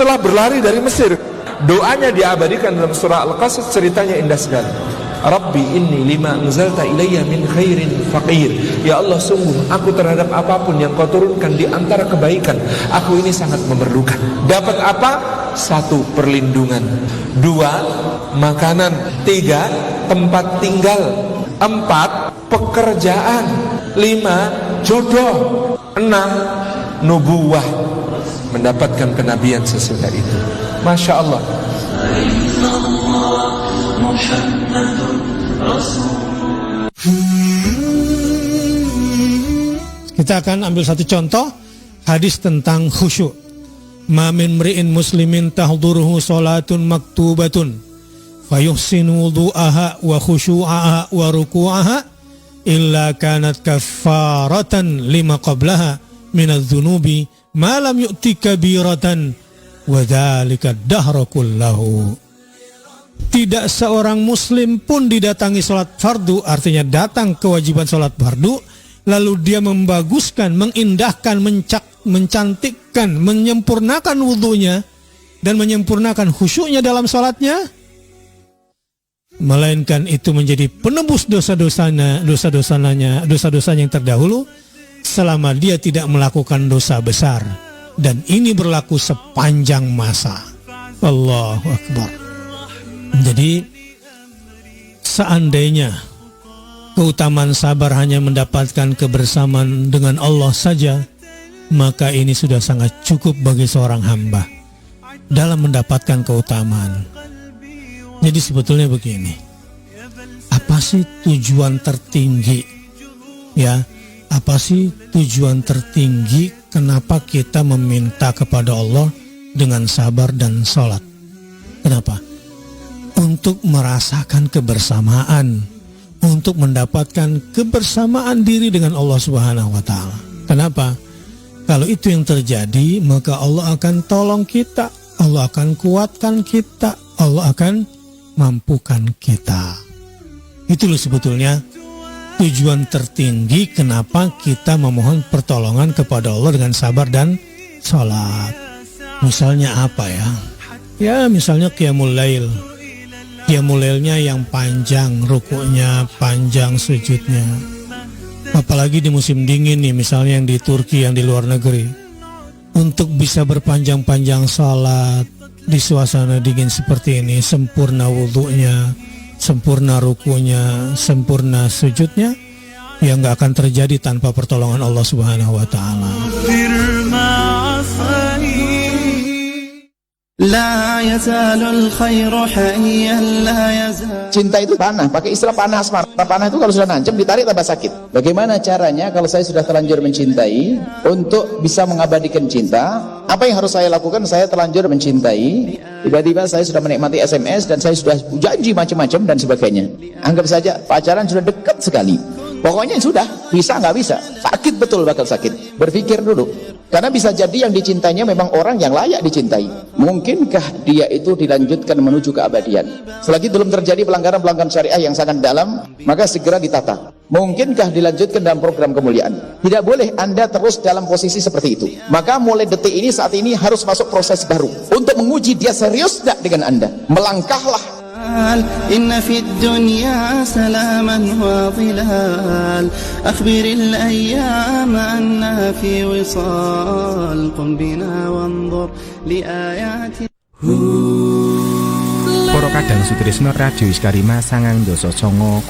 setelah berlari dari Mesir. Doanya diabadikan dalam surah Al-Qasas, ceritanya indah sekali. Rabbi inni lima anzalta ilayya min khairin faqir. Ya Allah, sungguh aku terhadap apapun yang kau turunkan di antara kebaikan, aku ini sangat memerlukan. Dapat apa? 1, perlindungan. 2, makanan. 3, tempat tinggal. 4, pekerjaan. 5, jodoh. 6, nubuwah, mendapatkan kenabian sesudah itu. Masya Allah. Kita akan ambil satu contoh hadis tentang khusyuk. Ma min mri'in muslimin tahduruhu salatun maktubatun fayuhsinu wudu'aha wa khusyu'aha wa ruku'aha illa kanat kaffaratan lima qablaha minadz-dzunubi ma lam yu'ti kabiratan wa dzalika dahra kullahu. Tidak seorang muslim pun didatangi sholat fardu, artinya datang kewajiban sholat fardu, lalu dia membaguskan, mengindahkan, mencantikkan, menyempurnakan wudhunya dan menyempurnakan khusyuknya dalam sholatnya, melainkan itu menjadi penebus dosa-dosanya yang terdahulu, selama dia tidak melakukan dosa besar, dan ini berlaku sepanjang masa. Allahu Akbar. Jadi seandainya keutamaan sabar hanya mendapatkan kebersamaan dengan Allah saja, maka ini sudah sangat cukup bagi seorang hamba dalam mendapatkan keutamaan. Jadi sebetulnya begini, apa sih tujuan tertinggi? Ya, apa sih tujuan tertinggi kenapa kita meminta kepada Allah dengan sabar dan sholat? Kenapa? Untuk merasakan kebersamaan, untuk mendapatkan kebersamaan diri dengan Allah Subhanahu wa Ta'ala. Kenapa? Kalau itu yang terjadi, maka Allah akan tolong kita, Allah akan kuatkan kita, Allah akan mampukan kita. Itu loh sebetulnya tujuan tertinggi kenapa kita memohon pertolongan kepada Allah dengan sabar dan sholat. Misalnya apa ya? Ya misalnya qiyamul lail. Qiyamul lailnya yang panjang, rukuknya panjang, sujudnya. Apalagi di musim dingin nih, misalnya yang di Turki, yang di luar negeri. Untuk bisa berpanjang-panjang salat di suasana dingin seperti ini, sempurna wudhunya, sempurna rukunya, sempurna sujudnya, ya nggak akan terjadi tanpa pertolongan Allah Subhanahu wa Ta'ala. Cinta itu panah, pakai istilah panah asmara. Panah itu kalau sudah nancap ditarik tambah sakit. Bagaimana caranya kalau saya sudah terlanjur mencintai, untuk bisa mengabadikan cinta? Apa yang harus saya lakukan? Saya terlanjur mencintai, tiba-tiba saya sudah menikmati SMS dan saya sudah janji macam-macam dan sebagainya. Anggap saja pacaran sudah dekat sekali. Pokoknya sudah, bisa nggak bisa, sakit betul, bakal sakit. Berpikir dulu, karena bisa jadi yang dicintainya memang orang yang layak dicintai. Mungkinkah dia itu dilanjutkan menuju keabadian? Selagi belum terjadi pelanggaran-pelanggaran syariah yang sangat dalam, maka segera ditata. Mungkinkah dilanjutkan dalam program kemuliaan? Tidak boleh Anda terus dalam posisi seperti itu. Maka mulai detik ini, saat ini harus masuk proses baru untuk menguji dia serius tidak dengan Anda. Melangkahlah. إن في الدنيا سلاما وظلال أخبر الأيام أنها في وصال قم بنا وانظر لآيات. Para kadang sutresna Radio Iskarima 99,9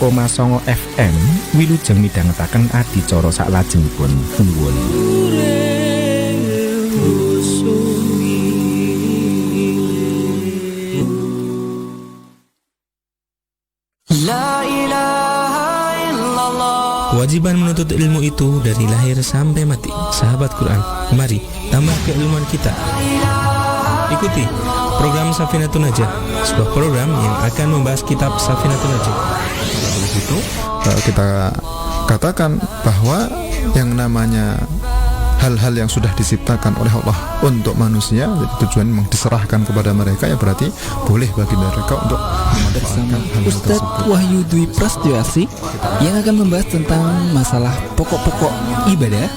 FM wilujeng midhangetaken adicara saklajengipun nuwun. Kewajiban menuntut ilmu itu dari lahir sampai mati. Sahabat Quran, mari tambah keilmuan kita. Ikuti program Safinatun Najah, sebuah program yang akan membahas kitab Safinatun Najah. Dari situ kita katakan bahwa yang namanya hal-hal yang sudah diciptakan oleh Allah untuk manusia, jadi tujuan memang diserahkan kepada mereka, ya berarti boleh bagi mereka untuk bersama Ustadz Wahyu Dwi Prasetyoasi yang akan membahas tentang masalah pokok-pokok ibadah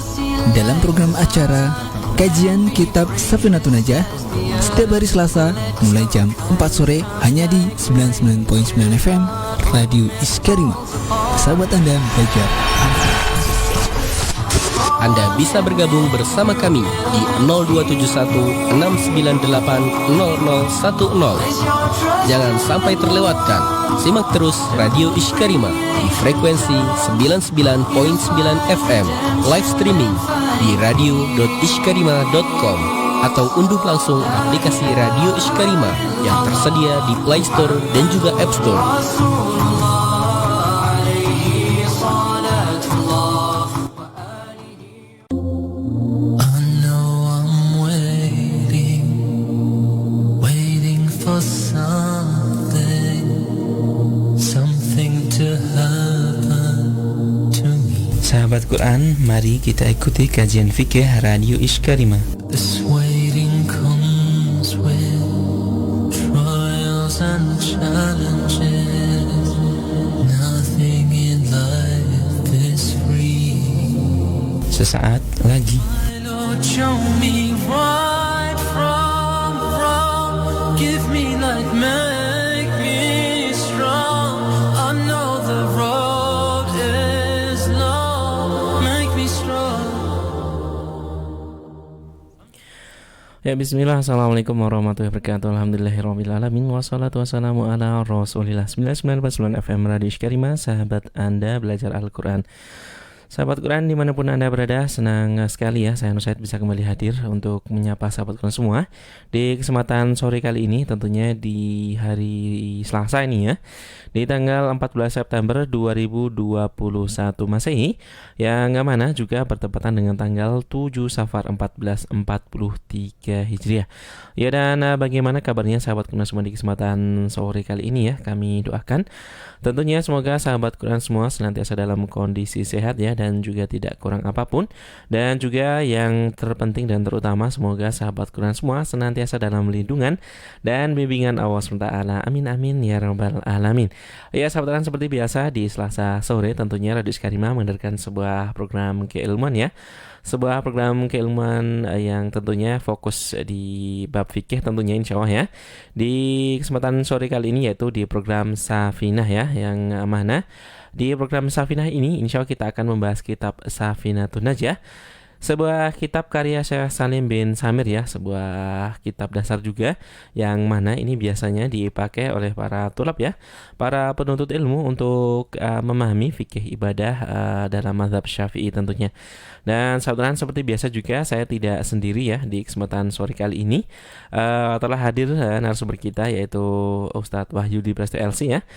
dalam program acara kajian kitab Safinatun Najah setiap hari Selasa mulai jam 4 sore hanya di 99.9 FM Radio Iskarima. Sahabat Anda belajar. Anda bisa bergabung bersama kami di 0271 698 0010. Jangan sampai terlewatkan. Simak terus Radio Iskarima di frekuensi 99.9 FM. Live streaming di radio.iskarima.com atau unduh langsung aplikasi Radio Iskarima yang tersedia di Play Store dan juga App Store. Sahabat Quran, mari kita ikuti kajian fikih Radio Iskarima. This waiting comes with trials and challenges. Nothing in life is free. Sesaat lagi. My Lord, show me right from wrong. Give me light, make me strong. I know the road is long. Make me strong. Ya, bismillah, assalamualaikum warahmatullahi wabarakatuh. Alhamdulillahirrahmanirrahim. Wassalatu wassalamu ala rasulillah. 99.9 FM Radio Iskarima. Sahabat Anda belajar Al-Quran. Sahabat Quran dimanapun Anda berada, senang sekali ya saya Nusaid bisa kembali hadir untuk menyapa sahabat Quran semua di kesempatan sore kali ini, tentunya di hari Selasa ini ya, di tanggal 14 September 2021 Masehi, yang mana juga bertepatan dengan tanggal 7 Safar 1443 Hijriah. Ya, dan bagaimana kabarnya sahabat Quran semua di kesempatan sore kali ini ya? Kami doakan tentunya semoga sahabat Quran semua senantiasa dalam kondisi sehat ya, dan juga tidak kurang apapun. Dan juga yang terpenting dan terutama, semoga sahabat Quran semua senantiasa dalam lindungan dan bimbingan Allah SWT. Amin amin ya rabbal alamin. Ya sahabat Quran, seperti biasa di Selasa sore tentunya Radio Iskarima menghadirkan sebuah program keilmuan ya. Sebuah program keilmuan yang tentunya fokus di bab fikih tentunya insya Allah ya. Di kesempatan sore kali ini yaitu di program Safinah ya, yang mana di program Safinah ini insya Allah kita akan membahas kitab Safinatun Najah, sebuah kitab karya Syekh Salim bin Samir ya, sebuah kitab dasar juga yang mana ini biasanya dipakai oleh para tulab ya, para penuntut ilmu untuk memahami fikih ibadah dalam mazhab Syafi'i tentunya. Dan saudara seperti biasa juga saya tidak sendiri ya di kesempatan sore kali ini. Telah hadir narasumber kita yaitu Ustadz Wahyudi Prasetyo LC ya,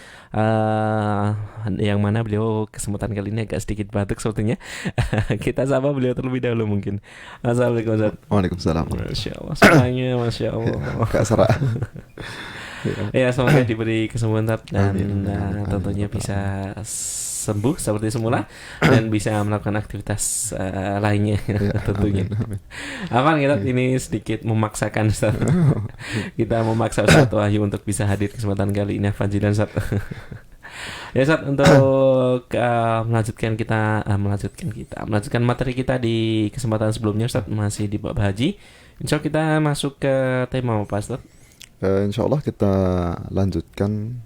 yang mana beliau kesempatan kali ini agak sedikit batuk sepertinya. Kita sapa beliau terlebih dahulu mungkin. Assalamualaikum Ustadz. Waalaikumsalam. Masya Allah, semuanya Masya Allah. Kak Sarah. Ya, semoga diberi kesembuhan dan tentunya bisa sembuh seperti semula dan bisa melakukan aktivitas lainnya tentunya. Amin kita ini sedikit memaksakan Ustaz. Kita memaksa Ustaz Wahyu untuk bisa hadir kesempatan kali ini. Fadilan Ustaz. Ya Ustaz, untuk melanjutkan materi kita di kesempatan sebelumnya Ustaz, masih di bab haji. Insya Allah kita masuk ke tema apa Ustaz? Insya Allah kita lanjutkan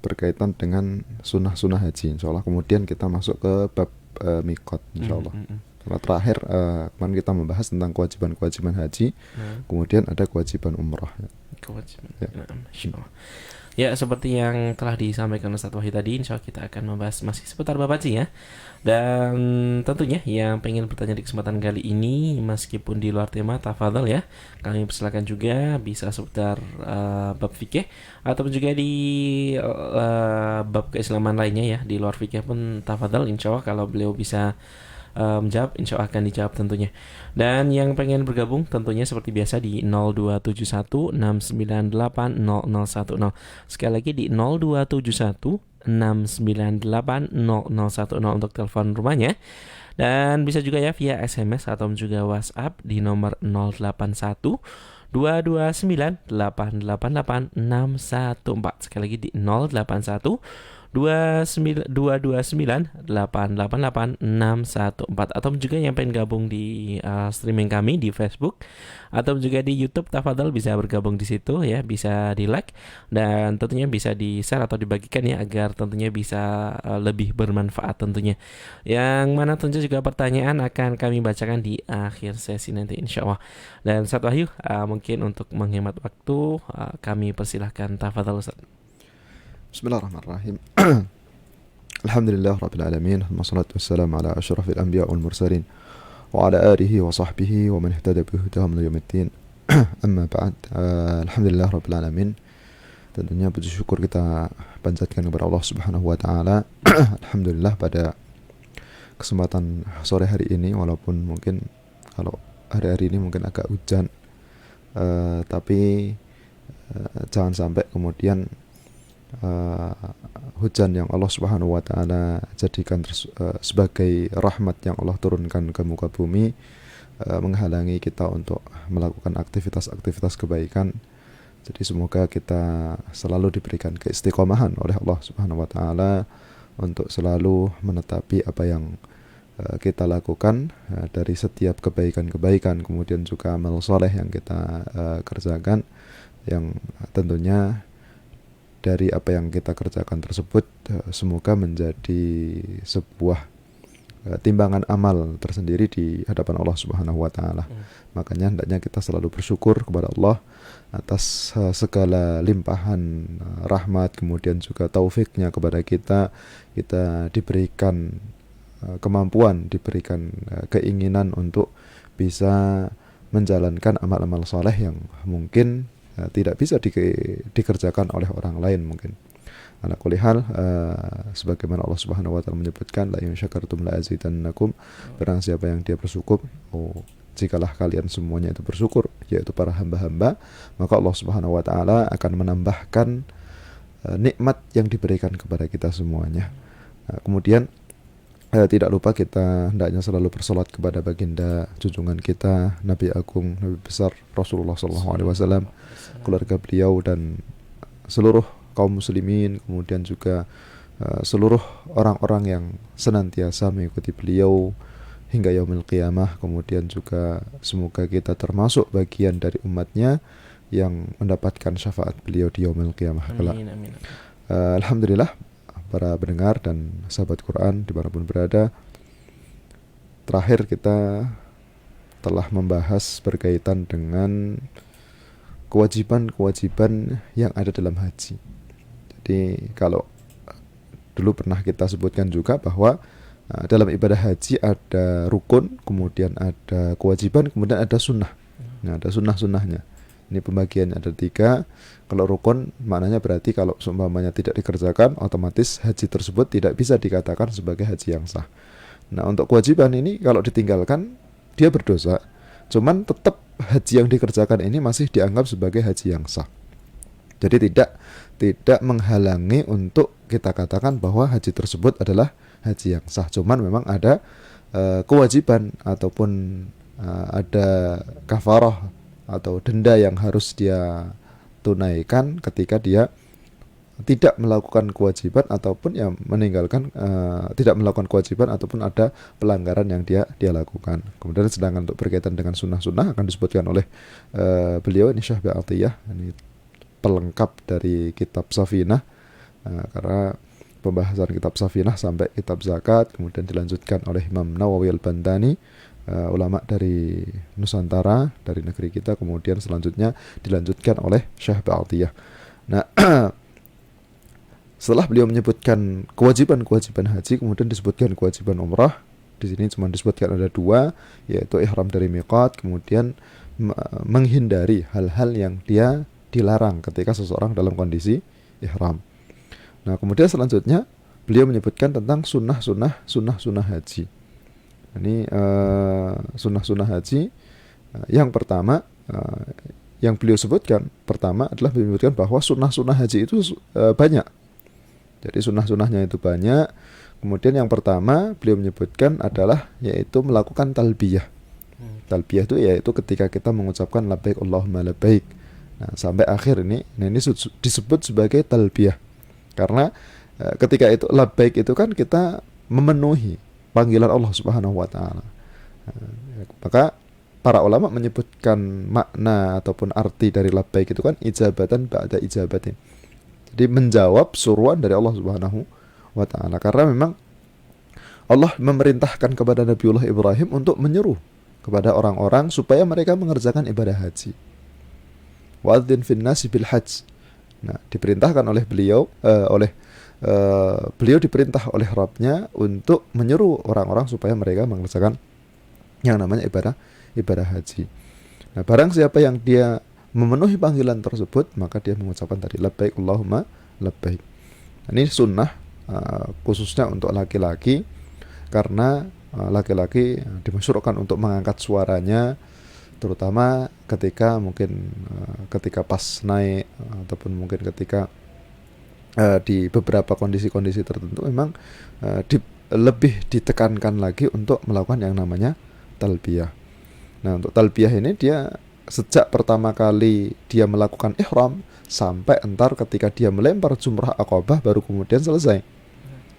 berkaitan dengan sunnah-sunnah haji insya Allah. Kemudian kita masuk ke bab mikot insya Allah. Karena terakhir kemarin kita membahas tentang kewajiban-kewajiban haji, kemudian ada kewajiban umrah kewajiban ya. Ya, seperti yang telah disampaikan Ustadz Wahid tadi, insya Allah kita akan membahas masih seputar bab haji ya. Dan tentunya yang pengen bertanya di kesempatan kali ini, meskipun di luar tema, tafadhol ya, kami persilakan juga bisa seputar bab fikih ataupun juga di bab keislaman lainnya ya, di luar fikih pun tafadhol, insya Allah kalau beliau bisa menjawab, insya Allah akan dijawab tentunya. Dan yang pengen bergabung tentunya seperti biasa di 0271698010. Sekali lagi di 0271698010 untuk telepon rumahnya. Dan bisa juga ya via SMS atau juga WhatsApp di nomor 081 229 888 614. Sekali lagi di 081 229888614 atau juga yang pengen gabung di streaming kami di Facebook atau juga di YouTube, tafadhol bisa bergabung di situ ya, bisa di like dan tentunya bisa di share atau dibagikan ya, agar tentunya bisa lebih bermanfaat tentunya. Yang mana tentunya juga pertanyaan akan kami bacakan di akhir sesi nanti insyaallah. Dan Ustaz Wahyu, mungkin untuk menghemat waktu kami persilahkan, tafadhol Ustaz. Bismillahirrahmanirrahim. Alhamdulillah rabbil alamin, wassalatu wassalamu ala asyrafil anbiya wal mursalin wa ala alihi wa sahbihi wa man ihtada bi hudahum ila yaumiddin. Amma ba'd. Alhamdulillah rabbil alamin. Tentunya puji syukur kita panjatkan kepada Allah Subhanahu wa taala. Alhamdulillah pada kesempatan sore hari ini, walaupun mungkin kalau hari-hari ini mungkin agak hujan, tapi jangan sampai kemudian hujan yang Allah Subhanahu wa taala jadikan sebagai rahmat yang Allah turunkan ke muka bumi menghalangi kita untuk melakukan aktivitas-aktivitas kebaikan. Jadi semoga kita selalu diberikan keistiqomahan oleh Allah Subhanahu wa taala untuk selalu menetapi apa yang kita lakukan dari setiap kebaikan-kebaikan, kemudian juga amal soleh yang kita kerjakan, yang tentunya dari apa yang kita kerjakan tersebut semoga menjadi sebuah timbangan amal tersendiri di hadapan Allah Subhanahu wa taala. Makanya hendaknya kita selalu bersyukur kepada Allah atas segala limpahan rahmat, kemudian juga taufiknya kepada kita. Kita diberikan kemampuan, diberikan keinginan untuk bisa menjalankan amal-amal saleh yang mungkin tidak bisa dikerjakan oleh orang lain mungkin. Ala kulli hal, sebagaimana Allah Subhanahu wa taala menyebutkan, la in syakartum la azidannakum, barang siapa yang dia bersyukur, jikalah kalian semuanya itu bersyukur, yaitu para hamba-hamba, maka Allah Subhanahu wa taala akan menambahkan nikmat yang diberikan kepada kita semuanya. Kemudian tidak lupa kita hendaknya selalu bersolat kepada baginda junjungan kita, Nabi Agung, Nabi besar Rasulullah SAW, keluarga beliau dan seluruh kaum muslimin, kemudian juga seluruh orang-orang yang senantiasa mengikuti beliau hingga yaumil qiyamah. Kemudian juga semoga kita termasuk bagian dari umatnya yang mendapatkan syafaat beliau di yaumil qiyamah kelak. Alhamdulillah para pendengar dan sahabat Quran dimanapun berada, terakhir kita telah membahas berkaitan dengan kewajiban-kewajiban yang ada dalam haji. Jadi kalau dulu pernah kita sebutkan juga bahwa dalam ibadah haji ada rukun, kemudian ada kewajiban, kemudian ada sunnah. Nah, ada sunnah-sunnahnya. Ini pembagiannya ada 3. Kalau rukun maknanya berarti kalau seumpamanya tidak dikerjakan, otomatis haji tersebut tidak bisa dikatakan sebagai haji yang sah. Nah, untuk kewajiban ini kalau ditinggalkan dia berdosa. Cuman tetap haji yang dikerjakan ini masih dianggap sebagai haji yang sah. Jadi tidak menghalangi untuk kita katakan bahwa haji tersebut adalah haji yang sah. Cuman memang ada kewajiban ataupun ada kafarah atau denda yang harus dia tunaikan ketika dia tidak melakukan kewajiban ataupun yang meninggalkan tidak melakukan kewajiban ataupun ada pelanggaran yang dia lakukan. Kemudian sedangkan untuk berkaitan dengan sunnah-sunnah akan disebutkan oleh beliau, ini Syekh Ba'atiyah, ini pelengkap dari kitab Safinah, karena pembahasan kitab Safinah sampai kitab zakat, kemudian dilanjutkan oleh Imam Nawawi Al-Bantani, ulama dari Nusantara, dari negeri kita, kemudian selanjutnya dilanjutkan oleh Syekh Ba'atiyah. Nah, setelah beliau menyebutkan kewajiban-kewajiban haji, kemudian disebutkan kewajiban umrah. Di sini cuma disebutkan ada 2, yaitu ihram dari miqat, kemudian menghindari hal-hal yang dia dilarang ketika seseorang dalam kondisi ihram. Nah, kemudian selanjutnya beliau menyebutkan tentang sunnah-sunnah haji. Ini sunnah-sunnah haji. Yang pertama yang beliau sebutkan pertama adalah menyebutkan bahwa sunnah-sunnah haji itu banyak. Jadi sunnah-sunnahnya itu banyak. Kemudian yang pertama beliau menyebutkan adalah yaitu melakukan talbiyah. Talbiyah itu yaitu ketika kita mengucapkan labbaik Allahumma labbaik. Nah, sampai akhir ini disebut sebagai talbiyah. Karena ketika itu labbaik itu kan kita memenuhi panggilan Allah Subhanahu wa taala. Maka para ulama menyebutkan makna ataupun arti dari labbaik itu kan ijabatan ba'da ijabatin. Jadi menjawab suruhan dari Allah Subhanahu wa taala, karena memang Allah memerintahkan kepada Nabiullah Ibrahim untuk menyeru kepada orang-orang supaya mereka mengerjakan ibadah haji. Wa'adzin fin nasi bil hajj. Nah, diperintahkan oleh beliau beliau diperintah oleh Rabbnya untuk menyeru orang-orang supaya mereka mengerjakan yang namanya ibadah haji. Nah, barang siapa yang dia memenuhi panggilan tersebut, maka dia mengucapkan tadi labbaik Allahumma labbaik. Ini sunnah khususnya untuk laki-laki, karena laki-laki dimasyurkan untuk mengangkat suaranya, terutama ketika mungkin ketika pas naik ataupun mungkin ketika di beberapa kondisi-kondisi tertentu memang lebih ditekankan lagi untuk melakukan yang namanya talbiyah. Nah, untuk talbiyah ini dia sejak pertama kali dia melakukan ihram sampai entar ketika dia melempar jumrah Aqabah baru kemudian selesai.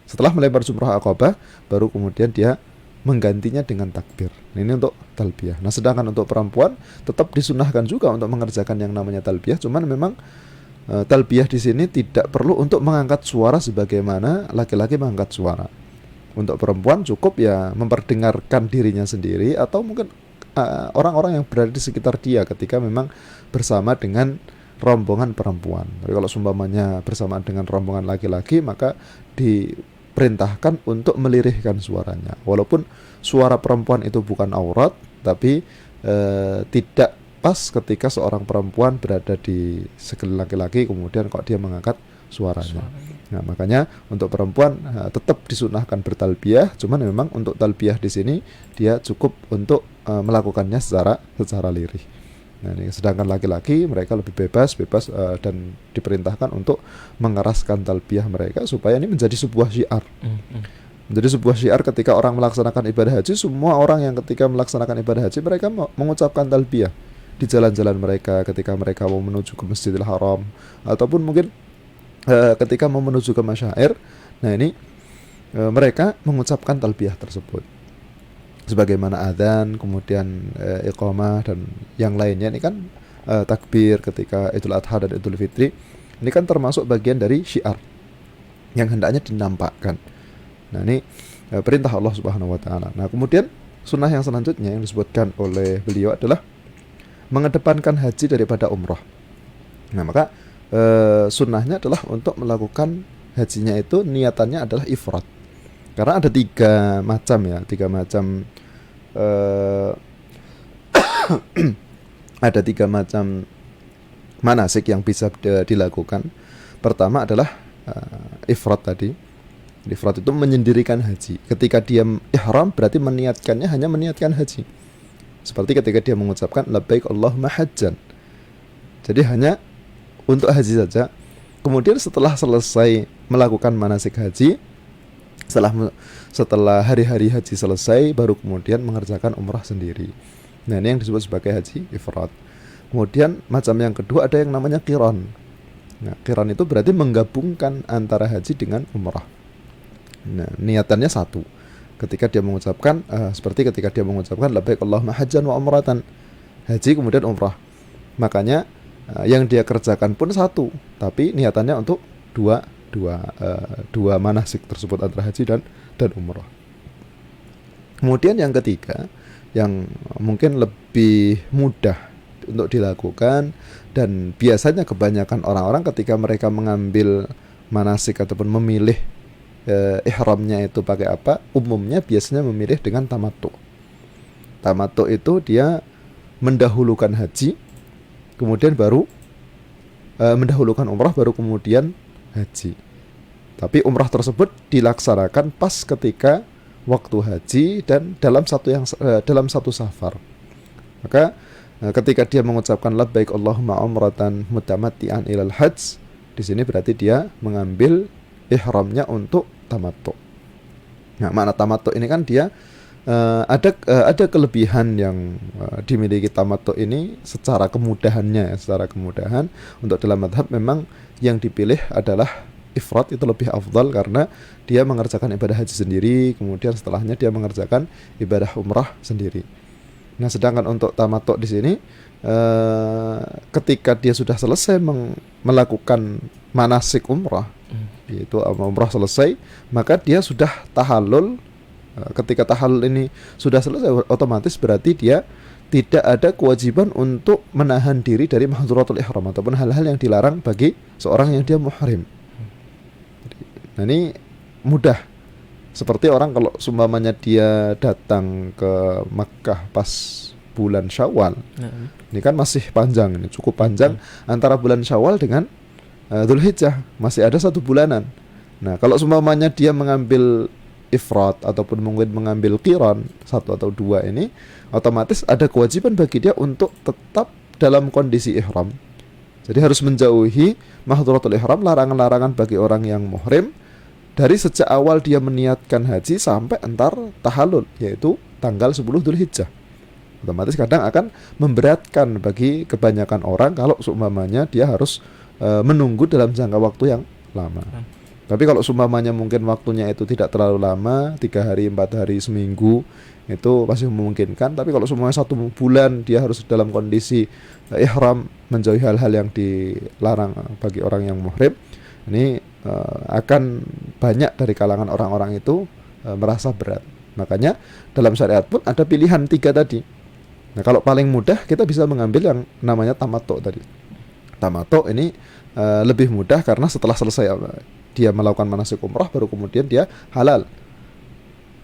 Setelah melempar jumrah Aqabah baru kemudian dia menggantinya dengan takbir. Ini untuk talbiyah. Nah, sedangkan untuk perempuan tetap disunahkan juga untuk mengerjakan yang namanya talbiyah, cuman memang talbiyah di sini tidak perlu untuk mengangkat suara sebagaimana laki-laki mengangkat suara. Untuk perempuan cukup ya memperdengarkan dirinya sendiri atau mungkin orang-orang yang berada di sekitar dia ketika memang bersama dengan rombongan perempuan. Tapi kalau seumpamanya bersamaan dengan rombongan laki-laki, maka diperintahkan untuk melirihkan suaranya. Walaupun suara perempuan itu bukan aurat, tapi tidak pas ketika seorang perempuan berada di sekeliling laki-laki kemudian kok dia mengangkat suaranya. Nah, makanya untuk perempuan tetap disunahkan bertalbiyah, cuman memang untuk talbiyah di sini dia cukup untuk melakukannya secara lirih. Nah, ini sedangkan laki-laki mereka lebih bebas dan diperintahkan untuk mengeraskan talbiyah mereka supaya ini menjadi sebuah syiar. Menjadi sebuah syiar ketika orang melaksanakan ibadah haji, semua orang yang ketika melaksanakan ibadah haji mereka mengucapkan talbiyah di jalan-jalan mereka, ketika mereka mau menuju ke Masjidil Haram ataupun mungkin ketika mau menuju ke masyair. Nah, ini mereka mengucapkan talbiyah tersebut sebagaimana adzan, kemudian iqamah dan yang lainnya. Ini kan takbir ketika Idul Adha dan Idul Fitri, ini kan termasuk bagian dari syiar yang hendaknya dinampakkan. Nah, ini perintah Allah Subhanahu wa taala. Nah, kemudian sunnah yang selanjutnya yang disebutkan oleh beliau adalah mengedepankan haji daripada umrah. Nah, maka sunnahnya adalah untuk melakukan hajinya itu niatannya adalah ifrad. Karena ada tiga macam ada tiga macam manasik yang bisa dilakukan. Pertama adalah ifrad tadi. Ifrad itu menyendirikan haji. Ketika dia ihram berarti meniatkannya hanya meniatkan haji. Seperti ketika dia mengucapkan labbaik Allahumma hajjan. Jadi hanya untuk haji saja. Kemudian setelah selesai melakukan manasik haji, setelah hari-hari haji selesai, baru kemudian mengerjakan umrah sendiri. Nah, ini yang disebut sebagai haji ifrad. Kemudian macam yang kedua ada yang namanya qiran. Nah, qiran itu berarti menggabungkan antara haji dengan umrah. Nah, niatannya satu. Ketika dia mengucapkan seperti ketika dia mengucapkan labbaik Allahumma hajjan wa umratan, haji kemudian umrah. Makanya yang dia kerjakan pun satu, tapi niatannya untuk dua manasik tersebut antara haji dan umrah. Kemudian yang ketiga yang mungkin lebih mudah untuk dilakukan dan biasanya kebanyakan orang-orang ketika mereka mengambil manasik ataupun memilih ihramnya itu pakai apa, umumnya biasanya memilih dengan tamattu. Tamattu itu dia mendahulukan haji, kemudian baru mendahulukan umrah, baru kemudian haji. Tapi umrah tersebut dilaksanakan pas ketika waktu haji dan dalam satu safar. Maka ketika dia mengucapkan labbaik Allahumma umratan mutamatti'an ilal hajj, di sini berarti dia mengambil ihramnya untuk tamattu. Nah, makna tamattu ini kan dia ada kelebihan yang dimiliki tamattu ini secara kemudahan. Untuk dalam madhab memang yang dipilih adalah ifrad itu lebih afdal karena dia mengerjakan ibadah haji sendiri, kemudian setelahnya dia mengerjakan ibadah umrah sendiri. Nah, sedangkan untuk tamattu di sini ketika dia sudah selesai melakukan manasik umrah, yaitu umrah selesai, maka dia sudah tahallul. Ketika tahallul ini sudah selesai, otomatis berarti dia tidak ada kewajiban untuk menahan diri dari mahdhuratul ihram ataupun hal-hal yang dilarang bagi seorang yang dia muhrim. Nah, ini mudah. Seperti orang kalau seumpamanya dia datang ke Makkah pas bulan Syawal. Ini kan masih panjang, ini cukup panjang antara bulan Syawal dengan Dzulhijjah, masih ada 1 bulanan. Nah, kalau seumpamanya dia mengambil ifrad ataupun mungkin mengambil qiran 1 atau 2 ini, otomatis ada kewajiban bagi dia untuk tetap dalam kondisi ihram. Jadi harus menjauhi mahdhuratul ihram, larangan-larangan bagi orang yang muhrim dari sejak awal dia meniatkan haji sampai entar tahallul, yaitu tanggal 10 Dzulhijjah. Otomatis kadang akan memberatkan bagi kebanyakan orang kalau seumpamanya dia harus menunggu dalam jangka waktu yang lama. Tapi kalau seumpamanya mungkin waktunya itu tidak terlalu lama, 3 hari, 4 hari, seminggu, itu pasti memungkinkan. Tapi kalau semuanya 1 bulan dia harus dalam kondisi ihram, menjauhi hal-hal yang dilarang bagi orang yang muhrim, ini akan banyak dari kalangan orang-orang itu merasa berat. Makanya dalam syariat pun ada pilihan 3 tadi. Nah, kalau paling mudah kita bisa mengambil yang namanya tamattu tadi. Tamattu ini lebih mudah karena setelah selesai dia melakukan manasik umrah baru kemudian dia halal.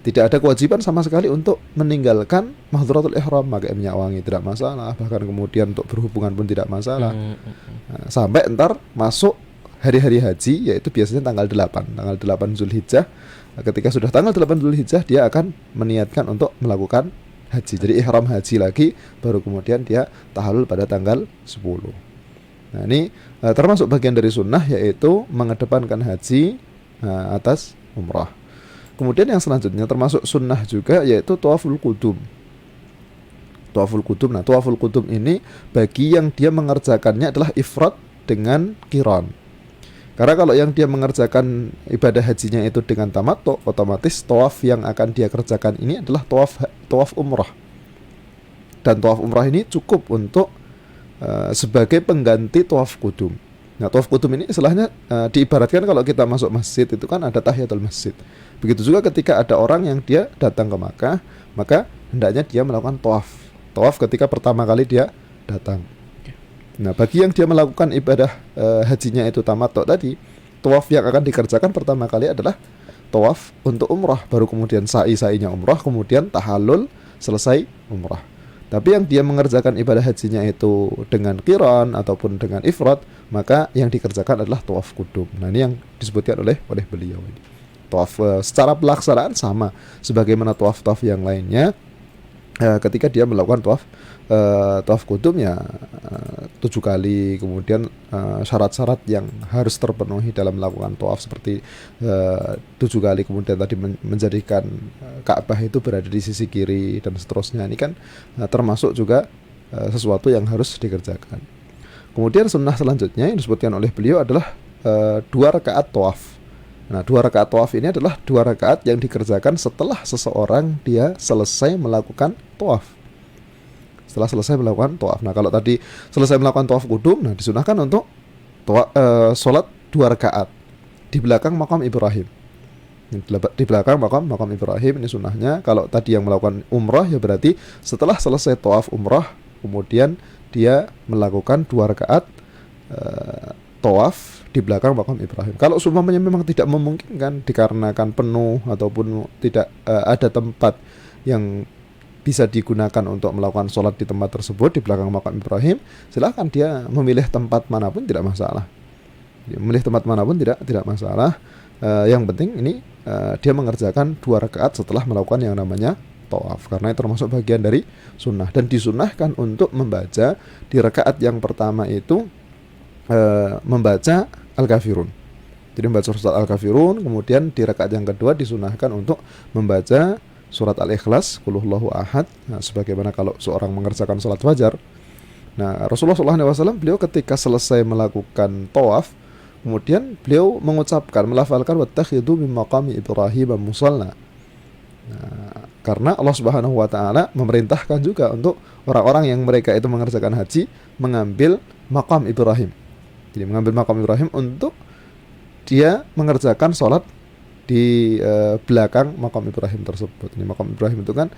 Tidak ada kewajiban sama sekali untuk meninggalkan mahdhuratul ihram, pakai minyak wangi tidak masalah, bahkan kemudian untuk berhubungan pun tidak masalah. Nah, sampai entar masuk hari-hari haji, yaitu biasanya tanggal 8 Dzulhijjah. Ketika sudah tanggal 8 Dzulhijjah dia akan meniatkan untuk melakukan haji. Jadi ihram haji lagi baru kemudian dia tahallul pada tanggal 10. Nah, ini termasuk bagian dari sunnah, yaitu mengedepankan haji atas umrah. Kemudian yang selanjutnya termasuk sunnah juga, yaitu tawaful qudum. Tawaful qudum. Nah, tawaful qudum ini bagi yang dia mengerjakannya adalah ifrad dengan qiran. Karena kalau yang dia mengerjakan ibadah hajinya itu dengan tamattu, otomatis tawaf yang akan dia kerjakan ini adalah tawaf umrah. Dan tawaf umrah ini cukup untuk sebagai pengganti tawaf qudum. Nah, tawaf qudum ini istilahnya diibaratkan kalau kita masuk masjid itu kan ada tahiyatul masjid. Begitu juga ketika ada orang yang dia datang ke Makkah, maka hendaknya dia melakukan tawaf ketika pertama kali dia datang. Nah, bagi yang dia melakukan ibadah hajinya itu tamattu tadi, tawaf yang akan dikerjakan pertama kali adalah tawaf untuk umrah, baru kemudian sa'i-sa'inya umrah, kemudian tahallul, selesai umrah. Tapi yang dia mengerjakan ibadah hajinya itu dengan qiran ataupun dengan ifrad, maka yang dikerjakan adalah tawaf qudum. Nah, ini yang disebutkan oleh beliau ini. Tawaf secara pelaksanaan sama sebagaimana tawaf-tawaf yang lainnya. Ketika dia melakukan tawaf qudum ya 7 kali, kemudian syarat-syarat yang harus terpenuhi dalam melakukan tawaf seperti 7 kali, kemudian tadi menjadikan Ka'bah itu berada di sisi kiri dan seterusnya. Ini kan termasuk juga sesuatu yang harus dikerjakan. Kemudian sunnah selanjutnya yang disebutkan oleh beliau adalah 2 rakaat tawaf. Nah, 2 rakaat tawaf ini adalah 2 rakaat yang dikerjakan setelah seseorang dia selesai melakukan tawaf. Setelah selesai melakukan tawaf. Nah, kalau tadi selesai melakukan tawaf qudum, nah disunahkan untuk sholat 2 rakaat di belakang makam Ibrahim. Di belakang makam Ibrahim ini sunnahnya. Kalau tadi yang melakukan umrah ya berarti setelah selesai tawaf umrah kemudian dia melakukan 2 rakaat tawaf di belakang makam Ibrahim. Kalau seumpamanya memang tidak memungkinkan dikarenakan penuh ataupun tidak ada tempat yang bisa digunakan untuk melakukan sholat di tempat tersebut di belakang makam Ibrahim, silahkan dia memilih tempat manapun tidak masalah. Memilih tempat manapun tidak masalah. Yang penting ini dia mengerjakan 2 rakaat setelah melakukan yang namanya tawaf, karena itu termasuk bagian dari sunnah dan disunahkan untuk membaca di rakaat yang pertama itu membaca Al-Kafirun. Jadi membaca surat Al-Kafirun, kemudian di rakaat yang kedua disunahkan untuk membaca surat Al-Ikhlas, Qul Huwallahu Ahad. Nah, sebagaimana kalau seorang mengerjakan salat fajar. Nah, Rasulullah SAW beliau ketika selesai melakukan tawaf, kemudian beliau mengucapkan, melafalkan wattakhidhu min maqami Ibrahim musalla. Karena Allah Subhanahu wa taala memerintahkan juga untuk orang-orang yang mereka itu mengerjakan haji mengambil maqam Ibrahim. Jadi mengambil maqam Ibrahim untuk dia mengerjakan sholat di belakang maqam Ibrahim tersebut. Ini maqam Ibrahim itu kan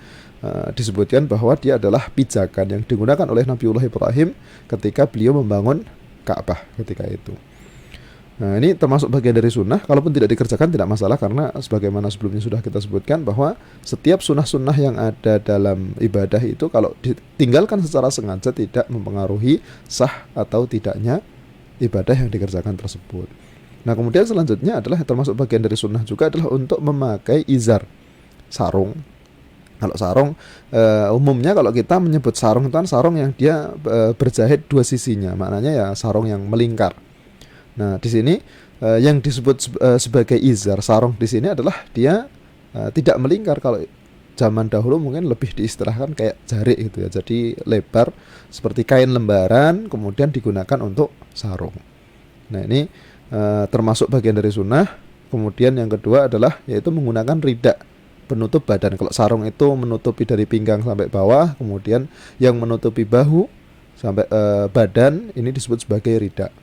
disebutkan bahwa dia adalah pijakan yang digunakan oleh Nabiullah Ibrahim ketika beliau membangun Ka'bah ketika itu. Nah, ini termasuk bagian dari sunnah. Kalaupun tidak dikerjakan tidak masalah, karena sebagaimana sebelumnya sudah kita sebutkan bahwa setiap sunnah-sunnah yang ada dalam ibadah itu kalau ditinggalkan secara sengaja tidak mempengaruhi sah atau tidaknya ibadah yang dikerjakan tersebut. Nah, kemudian selanjutnya adalah termasuk bagian dari sunnah juga adalah untuk memakai izar, sarung. Kalau sarung umumnya kalau kita menyebut sarung itu kan sarung yang dia berjahit dua sisinya, maknanya ya sarung yang melingkar. Nah, di sini yang disebut sebagai izar, sarung di sini adalah dia tidak melingkar. Kalau zaman dahulu mungkin lebih diistilahkan kayak jarik gitu ya. Jadi lebar seperti kain lembaran kemudian digunakan untuk sarung. Nah, ini termasuk bagian dari sunnah. Kemudian yang kedua adalah yaitu menggunakan rida penutup badan. Kalau sarung itu menutupi dari pinggang sampai bawah, kemudian yang menutupi bahu sampai badan ini disebut sebagai rida.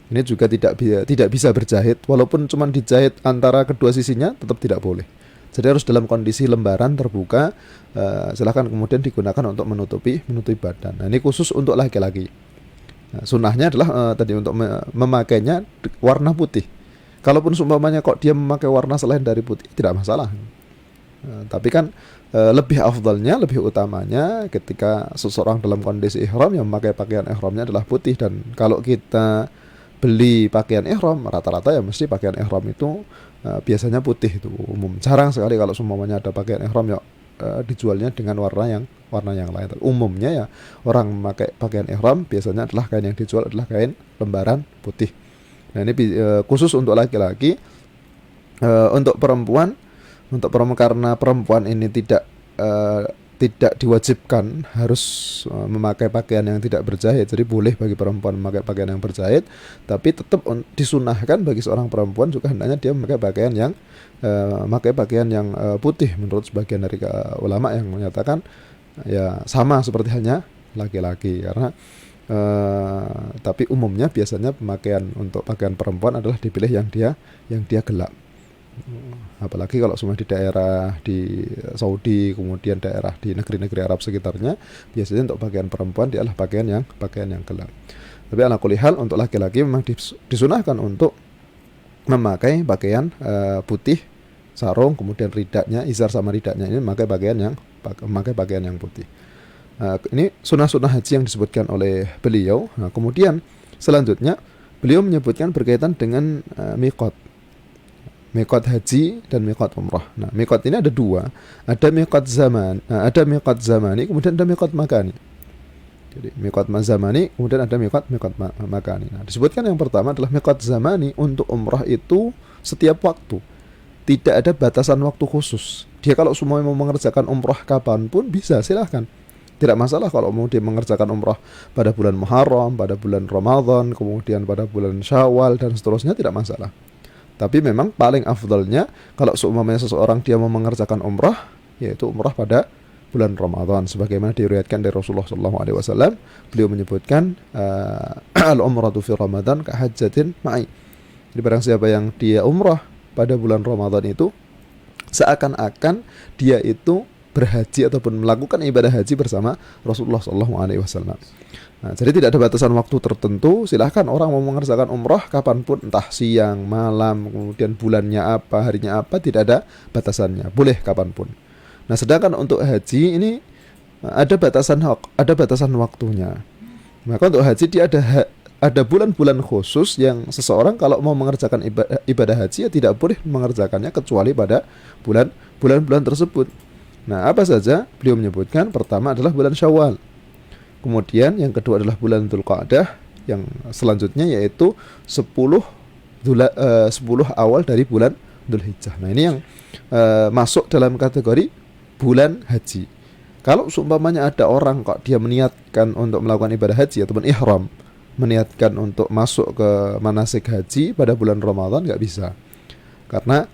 Ini juga tidak bisa berjahit, walaupun cuma dijahit antara kedua sisinya tetap tidak boleh. Jadi harus dalam kondisi lembaran terbuka. Silahkan kemudian digunakan untuk menutupi badan. Nah, ini khusus untuk laki-laki. Nah, sunnahnya adalah tadi untuk memakainya warna putih. Kalaupun seumpamanya kok dia memakai warna selain dari putih tidak masalah. Tapi kan lebih afdalnya, lebih utamanya ketika seseorang dalam kondisi ihram yang memakai pakaian ihramnya adalah putih. Dan kalau kita beli pakaian ihram rata-rata ya mesti pakaian ihram itu biasanya putih, itu umum. Jarang sekali kalau semuanya ada pakaian ihram ya dijualnya dengan warna yang lain. Umumnya ya orang memakai pakaian ihram biasanya adalah kain yang dijual adalah kain lembaran putih. Nah, ini khusus untuk laki-laki. Untuk perempuan karena perempuan ini tidak diwajibkan harus memakai pakaian yang tidak berjahit. Jadi boleh bagi perempuan memakai pakaian yang berjahit, tapi tetap disunahkan bagi seorang perempuan juga hendaknya dia memakai pakaian yang putih menurut sebagian dari ulama yang menyatakan ya sama seperti hanya laki-laki. Karena tapi umumnya biasanya pemakaian untuk pakaian perempuan adalah dipilih yang dia gelap. Apalagi kalau semua di daerah di Saudi, kemudian daerah di negeri-negeri Arab sekitarnya, biasanya untuk pakaian perempuan dia adalah pakaian yang gelap. Tapi ala kulli hal untuk laki-laki memang disunahkan untuk memakai pakaian putih, sarung, kemudian ridanya, izar sama ridanya ini memakai pakaian yang putih. Ini sunnah-sunnah haji yang disebutkan oleh beliau. Nah, kemudian selanjutnya beliau menyebutkan berkaitan dengan miqat. Miqat haji dan miqat umrah. Nah, miqat ini ada dua. Ada miqat zamani, kemudian ada miqat makani. Jadi miqat zamani, kemudian ada miqat makani. Nah, disebutkan yang pertama adalah miqat zamani. Untuk umrah itu setiap waktu. Tidak ada batasan waktu khusus. Dia kalau semua mau mengerjakan umrah kapanpun bisa, silahkan. Tidak masalah kalau mau dia mengerjakan umrah pada bulan Muharram, pada bulan Ramadan, kemudian pada bulan Syawal dan seterusnya, tidak masalah. Tapi memang paling afdalnya kalau seumpamanya seseorang dia mau mengerjakan umrah, yaitu umrah pada bulan Ramadan, sebagaimana diriwayatkan dari Rasulullah SAW. Beliau menyebutkan al-umratu fi Ramadan ka hajjatin ma'i. Jadi barang siapa yang dia umrah pada bulan Ramadan itu seakan-akan dia itu berhaji ataupun melakukan ibadah haji bersama Rasulullah SAW. Nah, jadi tidak ada batasan waktu tertentu. Silahkan orang mau mengerjakan umrah kapanpun, entah siang, malam, kemudian bulannya apa, harinya apa, tidak ada batasannya, boleh kapanpun. Nah, sedangkan untuk haji ini ada batasan waktunya. Maka untuk haji dia ada bulan-bulan khusus yang seseorang kalau mau mengerjakan ibadah haji ya tidak boleh mengerjakannya kecuali pada bulan-bulan tersebut. Nah, apa saja? Beliau menyebutkan pertama adalah bulan Syawal. Kemudian yang kedua adalah bulan Dzulqa'dah, yang selanjutnya yaitu 10 awal dari bulan Dzulhijjah. Nah, ini yang masuk dalam kategori bulan haji. Kalau seumpamanya ada orang kok dia meniatkan untuk melakukan ibadah haji ataupun ihram meniatkan untuk masuk ke manasik haji pada bulan Ramadan nggak bisa, karena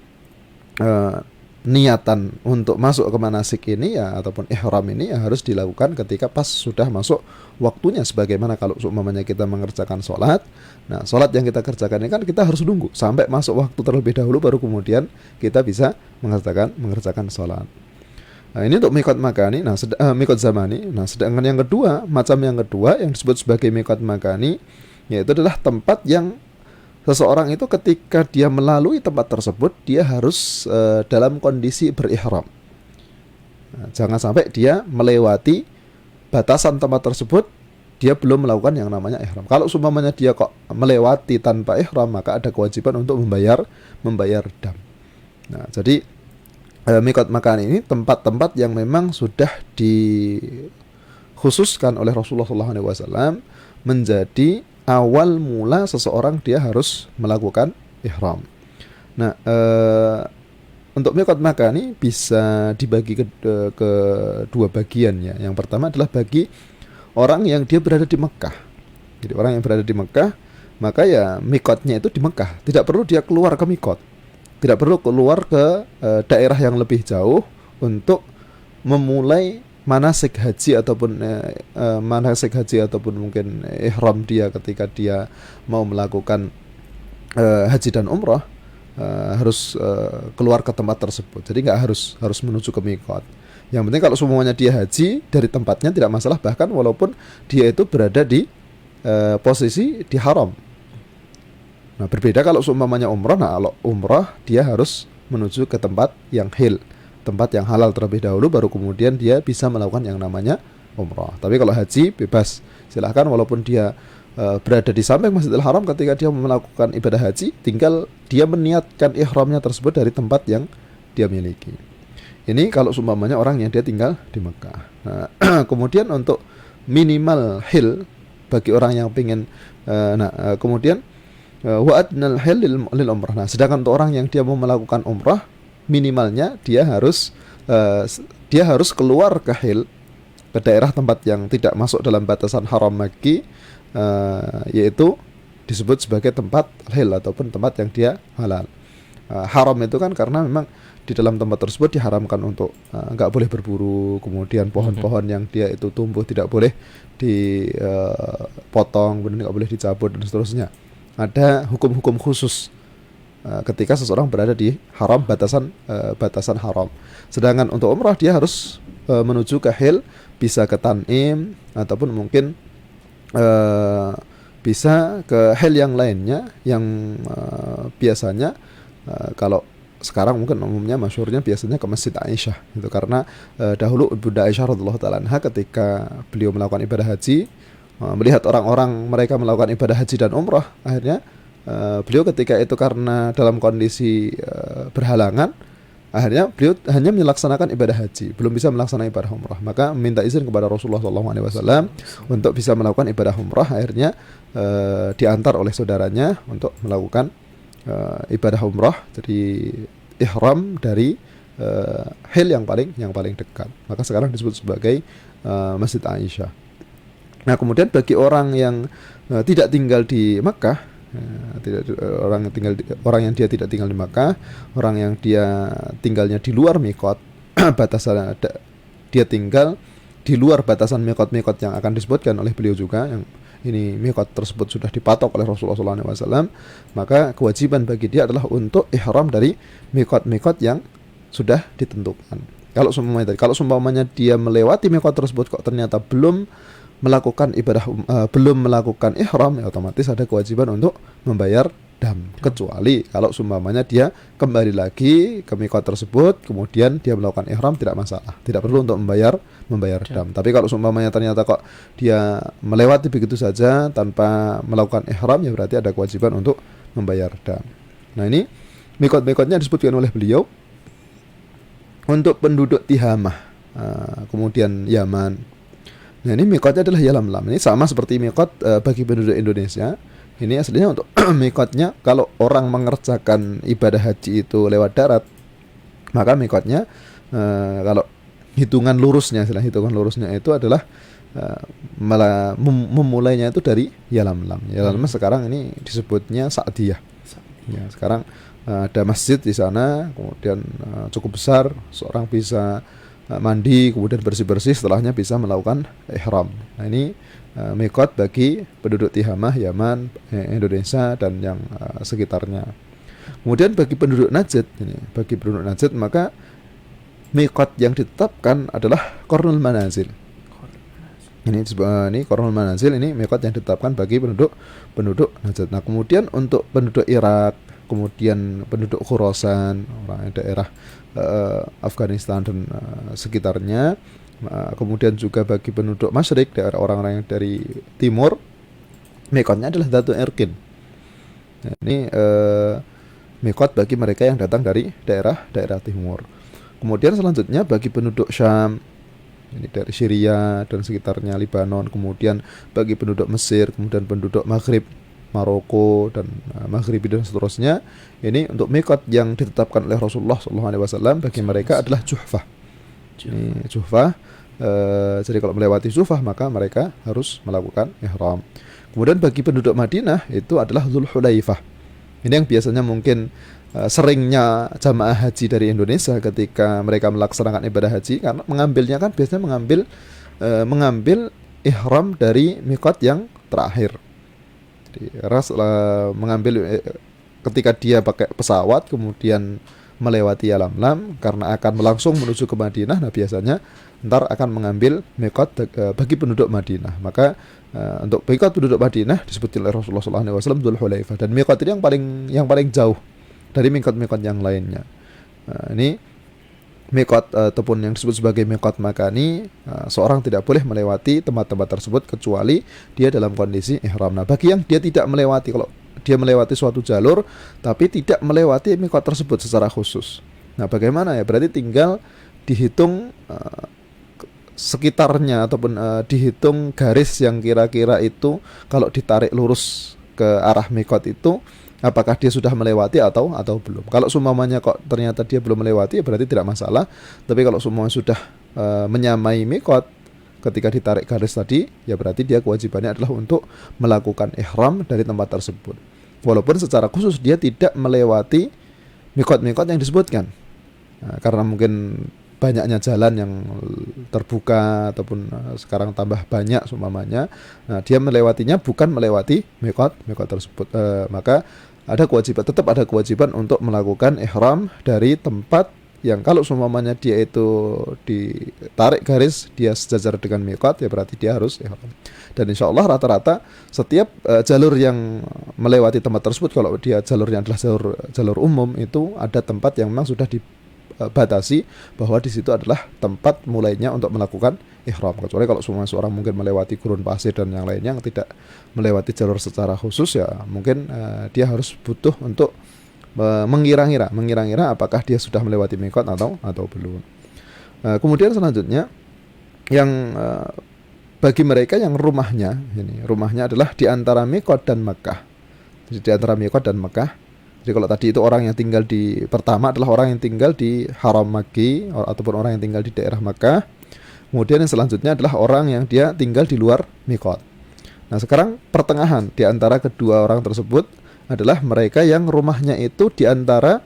niatan untuk masuk ke manasik ini ya ataupun ihram ini ya harus dilakukan ketika pas sudah masuk waktunya, sebagaimana kalau seumpamanya kita mengerjakan sholat. Nah, sholat yang kita kerjakan ini kan kita harus nunggu sampai masuk waktu terlebih dahulu baru kemudian kita bisa mengerjakan sholat. Nah, ini untuk mikot makani, mikot zamani. Nah, sedangkan yang kedua, macam yang kedua yang disebut sebagai mikot makani, yaitu adalah tempat yang seseorang itu ketika dia melalui tempat tersebut dia harus dalam kondisi berihram. Nah, jangan sampai dia melewati batasan tempat tersebut dia belum melakukan yang namanya ihram. Kalau seumpamanya dia kok melewati tanpa ihram, maka ada kewajiban untuk membayar dam. Nah, jadi mikot makan ini tempat-tempat yang memang sudah dikhususkan oleh Rasulullah SAW menjadi awal mula seseorang dia harus melakukan ihram. Nah, untuk mikot makan ini bisa dibagi ke dua bagian ya. Yang pertama adalah bagi orang yang dia berada di Mekah. Jadi orang yang berada di Mekah, maka ya mikotnya itu di Mekah. Tidak perlu dia keluar ke mikot. Tidak perlu keluar ke daerah yang lebih jauh untuk memulai manasik haji ataupun mungkin ihram dia ketika dia mau melakukan haji dan umrah, harus keluar ke tempat tersebut. Jadi nggak harus menuju ke mikot. Yang penting kalau semuanya dia haji dari tempatnya tidak masalah, bahkan walaupun dia itu berada di posisi di haram. Nah, berbeda kalau seumpamanya umrah. Nah, kalau umrah dia harus menuju ke tempat yang tempat yang halal terlebih dahulu, baru kemudian dia bisa melakukan yang namanya umrah. Tapi kalau haji bebas, silahkan walaupun dia berada di samping Masjidil Haram, ketika dia melakukan ibadah haji, tinggal dia meniatkan ihramnya tersebut dari tempat yang dia miliki. Ini kalau seumpamanya orang yang dia tinggal di Mekah. Nah, kemudian untuk minimal hil bagi orang yang ingin kemudian wa'adnal hil lil umrah. Nah, sedangkan untuk orang yang dia mau melakukan umrah, minimalnya dia harus keluar ke hil, ke daerah tempat yang tidak masuk dalam batasan haram Makki, yaitu disebut sebagai tempat hil ataupun tempat yang dia halal. Haram itu kan karena memang di dalam tempat tersebut diharamkan untuk nggak boleh berburu, kemudian pohon-pohon yang dia itu tumbuh tidak boleh dipotong, kemudian nggak boleh dicabut dan seterusnya. Ada hukum-hukum khusus ketika seseorang berada di haram, batasan haram. Sedangkan untuk umrah dia harus menuju ke hil, bisa ke Tan'im ataupun mungkin bisa ke hil yang lainnya yang biasanya kalau sekarang mungkin umumnya masyhurnya biasanya ke Masjid Aisyah itu, karena dahulu Bunda Aisyah radhiyallahu taala anha ketika beliau melakukan ibadah haji, melihat orang-orang mereka melakukan ibadah haji dan umrah, akhirnya beliau ketika itu karena dalam kondisi berhalangan, akhirnya beliau hanya melaksanakan ibadah haji, belum bisa melaksanakan ibadah umrah, maka minta izin kepada Rasulullah SAW untuk bisa melakukan ibadah umrah. Akhirnya diantar oleh saudaranya untuk melakukan ibadah umrah, jadi ihram dari hil yang paling dekat, maka sekarang disebut sebagai Masjid Aisyah. Nah, kemudian bagi orang yang tidak tinggal di Makkah, orang yang dia tidak tinggal di Makkah, orang yang dia tinggalnya di luar mikot, batasan dia tinggal di luar batasan mikot-mikot yang akan disebutkan oleh beliau juga, yang ini mikot tersebut sudah dipatok oleh Rasulullah SAW, maka kewajiban bagi dia adalah untuk ihram dari mikot-mikot yang sudah ditentukan. Kalau seumpamanya dia melewati mikot tersebut kok ternyata belum melakukan ibadah, belum melakukan ihram, ya otomatis ada kewajiban untuk membayar dam. Kecuali kalau seumpamanya dia kembali lagi ke mikot tersebut, kemudian dia melakukan ihram, tidak masalah, tidak perlu untuk membayar dam. Tapi kalau seumpamanya ternyata kok dia melewati begitu saja tanpa melakukan ihram, ya berarti ada kewajiban untuk membayar dam. Nah, ini mikot-mikotnya disebutkan oleh beliau untuk penduduk Tihamah, kemudian Yaman. Nah, ini mikotnya adalah Yalamlam. Ini sama seperti mikot bagi penduduk Indonesia. Ini aslinya untuk mikotnya kalau orang mengerjakan ibadah haji itu lewat darat, maka mikotnya kalau hitungan lurusnya itu adalah memulainya itu dari Yalamlam. Yalamlam sekarang ini disebutnya Sa'diyah. Ya, sekarang ada masjid di sana, kemudian cukup besar, seorang bisa mandi, kemudian bersih-bersih, setelahnya bisa melakukan ihram. Nah, ini miqat bagi penduduk Tihamah, Yaman, Indonesia dan yang sekitarnya. Kemudian bagi penduduk Najd, maka miqat yang ditetapkan adalah Qarnul Manazil. Ini Qarnul Manazil, ini miqat yang ditetapkan bagi penduduk Najd. Nah, kemudian untuk penduduk Irak, kemudian penduduk Khurasan, orang daerah Afghanistan dan sekitarnya, kemudian juga bagi penduduk Masyrik, daerah orang-orang yang dari timur, miqatnya adalah Dzatu Irqin. Nah, ini miqat bagi mereka yang datang dari daerah timur. Kemudian selanjutnya bagi penduduk Syam, ini dari Syria dan sekitarnya, Libanon, kemudian bagi penduduk Mesir, kemudian penduduk Maghrib, Maroko dan Maghribi dan seterusnya, ini untuk miqat yang ditetapkan oleh Rasulullah SAW bagi mereka adalah Juhfah. Ini Juhfah. Jadi kalau melewati Juhfah maka mereka harus melakukan ihram. Kemudian bagi penduduk Madinah itu adalah Dzulhulaifah. Ini yang biasanya mungkin seringnya jamaah haji dari Indonesia ketika mereka melaksanakan ibadah haji, karena mengambilnya kan biasanya mengambil ihram dari miqat yang terakhir. Jadi mengambil ketika dia pakai pesawat kemudian melewati Yalamlam karena akan langsung menuju ke Madinah. Nah, biasanya ntar akan mengambil miqat bagi penduduk Madinah. Maka untuk miqat penduduk Madinah disebut oleh Rasulullah SAW Dzulhulaifah, dan miqat ini yang paling jauh dari miqat-miqat yang lainnya. Ini miqat ataupun yang disebut sebagai miqat makani, seorang tidak boleh melewati tempat-tempat tersebut kecuali dia dalam kondisi ihram. Nah, bagi yang dia tidak melewati, kalau dia melewati suatu jalur tapi tidak melewati miqat tersebut secara khusus, nah bagaimana ya? Berarti tinggal dihitung sekitarnya ataupun dihitung garis yang kira-kira itu kalau ditarik lurus ke arah miqat itu, apakah dia sudah melewati atau belum. Kalau seumpamanya kok ternyata dia belum melewati, ya berarti tidak masalah. Tapi kalau seumpamanya sudah menyamai miqat ketika ditarik garis tadi, ya berarti dia kewajibannya adalah untuk melakukan ihram dari tempat tersebut, walaupun secara khusus dia tidak melewati miqat-miqat yang disebutkan. Nah, karena mungkin banyaknya jalan yang terbuka ataupun sekarang tambah banyak seumpamanya, nah, dia melewatinya bukan melewati miqat tersebut, maka tetap ada kewajiban untuk melakukan ihram dari tempat yang kalau seumpamanya dia itu ditarik garis dia sejajar dengan miqat, ya berarti dia harus ihram. Dan insya Allah rata-rata setiap jalur yang melewati tempat tersebut, kalau dia jalurnya adalah jalur umum, itu ada tempat yang memang sudah dibatasi bahwa di situ adalah tempat mulainya untuk melakukan ihram. Kecuali kalau seorang mungkin melewati gurun pasir dan yang lainnya yang tidak melewati jalur secara khusus, ya mungkin dia harus butuh untuk mengira-ngira apakah dia sudah melewati miqat atau belum. Kemudian selanjutnya yang bagi mereka yang rumahnya adalah di antara miqat dan Makkah. Jadi di antara miqat dan Makkah. Jadi kalau tadi itu orang yang tinggal pertama adalah orang yang tinggal di Haram Makki ataupun orang yang tinggal di daerah Makkah. Kemudian yang selanjutnya adalah orang yang dia tinggal di luar miqat. Nah, sekarang pertengahan di antara kedua orang tersebut adalah mereka yang rumahnya itu di antara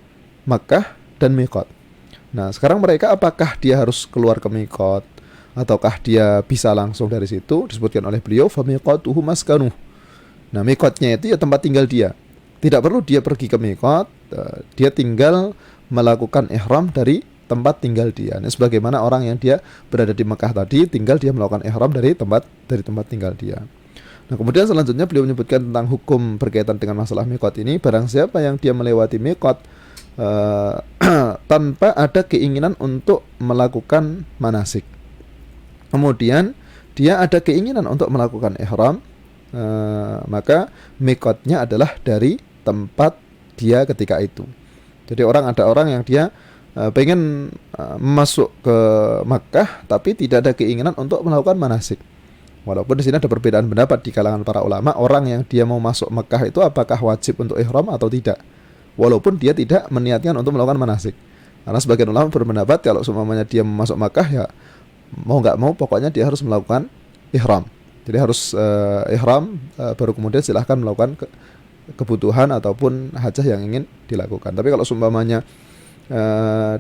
Makkah dan miqat. Nah, sekarang mereka apakah dia harus keluar ke miqat ataukah dia bisa langsung dari situ? Disebutkan oleh beliau fa miqatuhu maskanuh. Nah, miqatnya itu ya tempat tinggal dia. Tidak perlu dia pergi ke miqat, dia tinggal melakukan ihram dari tempat tinggal dia. Nah, sebagaimana orang yang dia berada di Mekah tadi, tinggal dia melakukan ihram dari tempat tinggal dia. Nah, kemudian selanjutnya beliau menyebutkan tentang hukum berkaitan dengan masalah miqat ini. Barang siapa yang dia melewati miqat tanpa ada keinginan untuk melakukan manasik, kemudian dia ada keinginan untuk melakukan ihram, maka miqatnya adalah dari tempat dia ketika itu. Jadi ada orang yang dia pengen masuk ke Makkah tapi tidak ada keinginan untuk melakukan manasik. Walaupun di sini ada perbedaan pendapat di kalangan para ulama, orang yang dia mau masuk Makkah itu apakah wajib untuk ihram atau tidak, walaupun dia tidak meniatkan untuk melakukan manasik. Karena sebagian ulama berpendapat kalau semuanya dia masuk Makkah, ya mau nggak mau pokoknya dia harus melakukan ihram. Jadi harus ihram baru kemudian silahkan melakukan kebutuhan ataupun hajah yang ingin dilakukan. Tapi kalau seumpamanya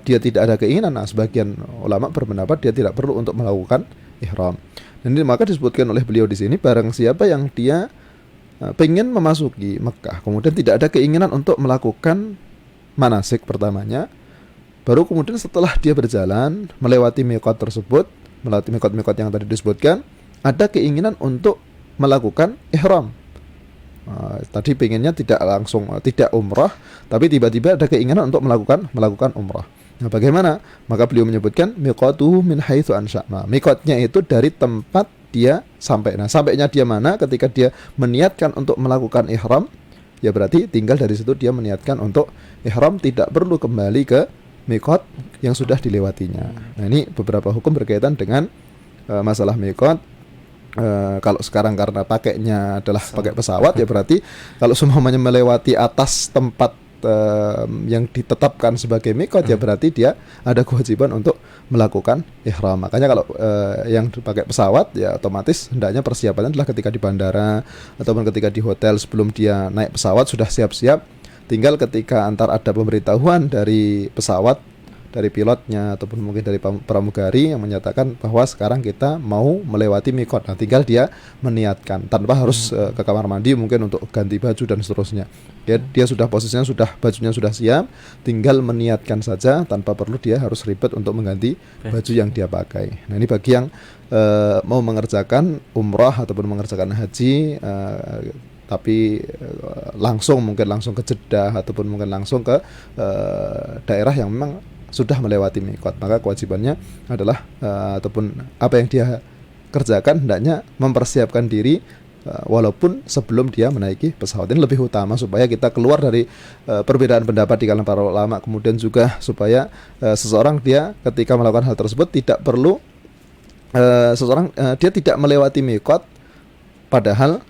dia tidak ada keinginan, nah sebagian ulama berpendapat dia tidak perlu untuk melakukan ihram. Dan ini maka disebutkan oleh beliau di sini, barang siapa yang dia pengen memasuki Mekah kemudian tidak ada keinginan untuk melakukan manasik pertamanya, baru kemudian setelah dia berjalan melewati miqat tersebut, melewati miqat-miqat yang tadi disebutkan, ada keinginan untuk melakukan ihram. Tadi pengennya tidak langsung, tidak umrah, tapi tiba-tiba ada keinginan untuk melakukan umrah. Nah, bagaimana? Maka beliau menyebutkan miqatuhu min haitsu ansha'na. Miqatnya itu dari tempat dia sampai. Nah, sampainya dia mana? Ketika dia meniatkan untuk melakukan ihram, ya berarti tinggal dari situ dia meniatkan untuk ihram, tidak perlu kembali ke miqat yang sudah dilewatinya. Nah, ini beberapa hukum berkaitan dengan masalah miqat. Kalau sekarang karena pakainya adalah pakai pesawat, ya berarti kalau semuanya melewati atas tempat yang ditetapkan sebagai miqat, ya berarti dia ada kewajiban untuk melakukan ihram. Makanya kalau yang pakai pesawat, ya otomatis hendaknya persiapannya adalah ketika di bandara ataupun ketika di hotel sebelum dia naik pesawat sudah siap-siap. Tinggal ketika antar ada pemberitahuan dari pesawat, dari pilotnya ataupun mungkin dari pramugari yang menyatakan bahwa sekarang kita mau melewati miqat. Nah, tinggal dia meniatkan tanpa harus ke kamar mandi mungkin untuk ganti baju dan seterusnya. Dia sudah posisinya, bajunya sudah siap, tinggal meniatkan saja tanpa perlu dia harus ribet untuk mengganti baju yang dia pakai. Nah, ini bagi yang mau mengerjakan umrah ataupun mengerjakan haji, tapi mungkin langsung ke Jeddah ataupun mungkin langsung ke daerah yang memang sudah melewati miqat, maka kewajibannya adalah ataupun apa yang dia kerjakan hendaknya mempersiapkan diri walaupun sebelum dia menaiki pesawat. Ini lebih utama supaya kita keluar dari perbedaan pendapat di kalangan para ulama, kemudian juga supaya seseorang dia ketika melakukan hal tersebut tidak perlu dia tidak melewati miqat padahal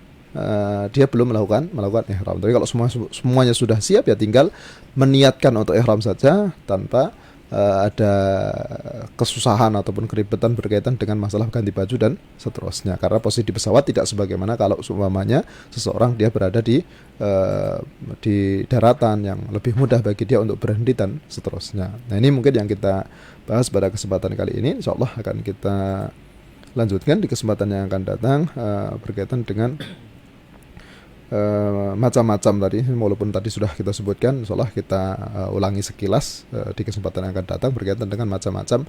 dia belum melakukan ihram. Tapi kalau semuanya sudah siap, ya tinggal meniatkan untuk ihram saja tanpa ada kesusahan ataupun keribetan berkaitan dengan masalah ganti baju dan seterusnya. Karena posisi di pesawat tidak sebagaimana kalau seumpamanya seseorang dia berada di daratan yang lebih mudah bagi dia untuk berhenti dan seterusnya. Nah, ini mungkin yang kita bahas pada kesempatan kali ini. InsyaAllah akan kita lanjutkan di kesempatan yang akan datang berkaitan dengan macam-macam tadi, walaupun tadi sudah kita sebutkan, insyaallah kita ulangi sekilas di kesempatan yang akan datang berkaitan dengan macam-macam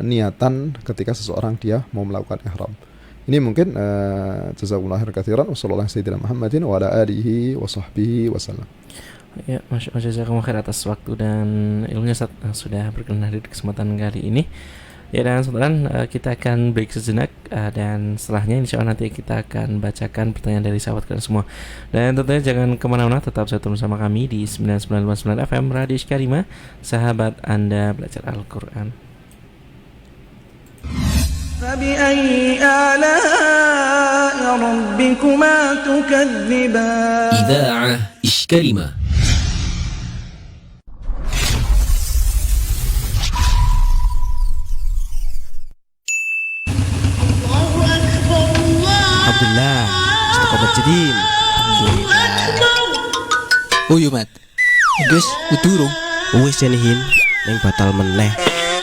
niatan ketika seseorang dia mau melakukan ihram. Ini mungkin jazakumullahu khairan katsiran, wassallallahu sayyidina Muhammadin wa ala alihi wa sahbihi wasallam. Ya, Masya Allah, jazakumullah khair atas waktu dan ilmunya Ustaz sudah berkenan hadir di kesempatan kali ini. Ya, dan saudara, kita akan break sejenak dan setelahnya insya Allah nanti kita akan bacakan pertanyaan dari sahabat kalian semua. Dan tentunya jangan kemana-mana, tetap satu bersama kami di 99.9 FM Radio Iskarima, sahabat Anda belajar Al-Quran. فبأي آلاء ربكما تكذبان إذاعة إشكالمة. Alhamdulillah, istiqomah jedin. Oh iya Mat, guys, udurung. Wis jenihin, yang batal meneh.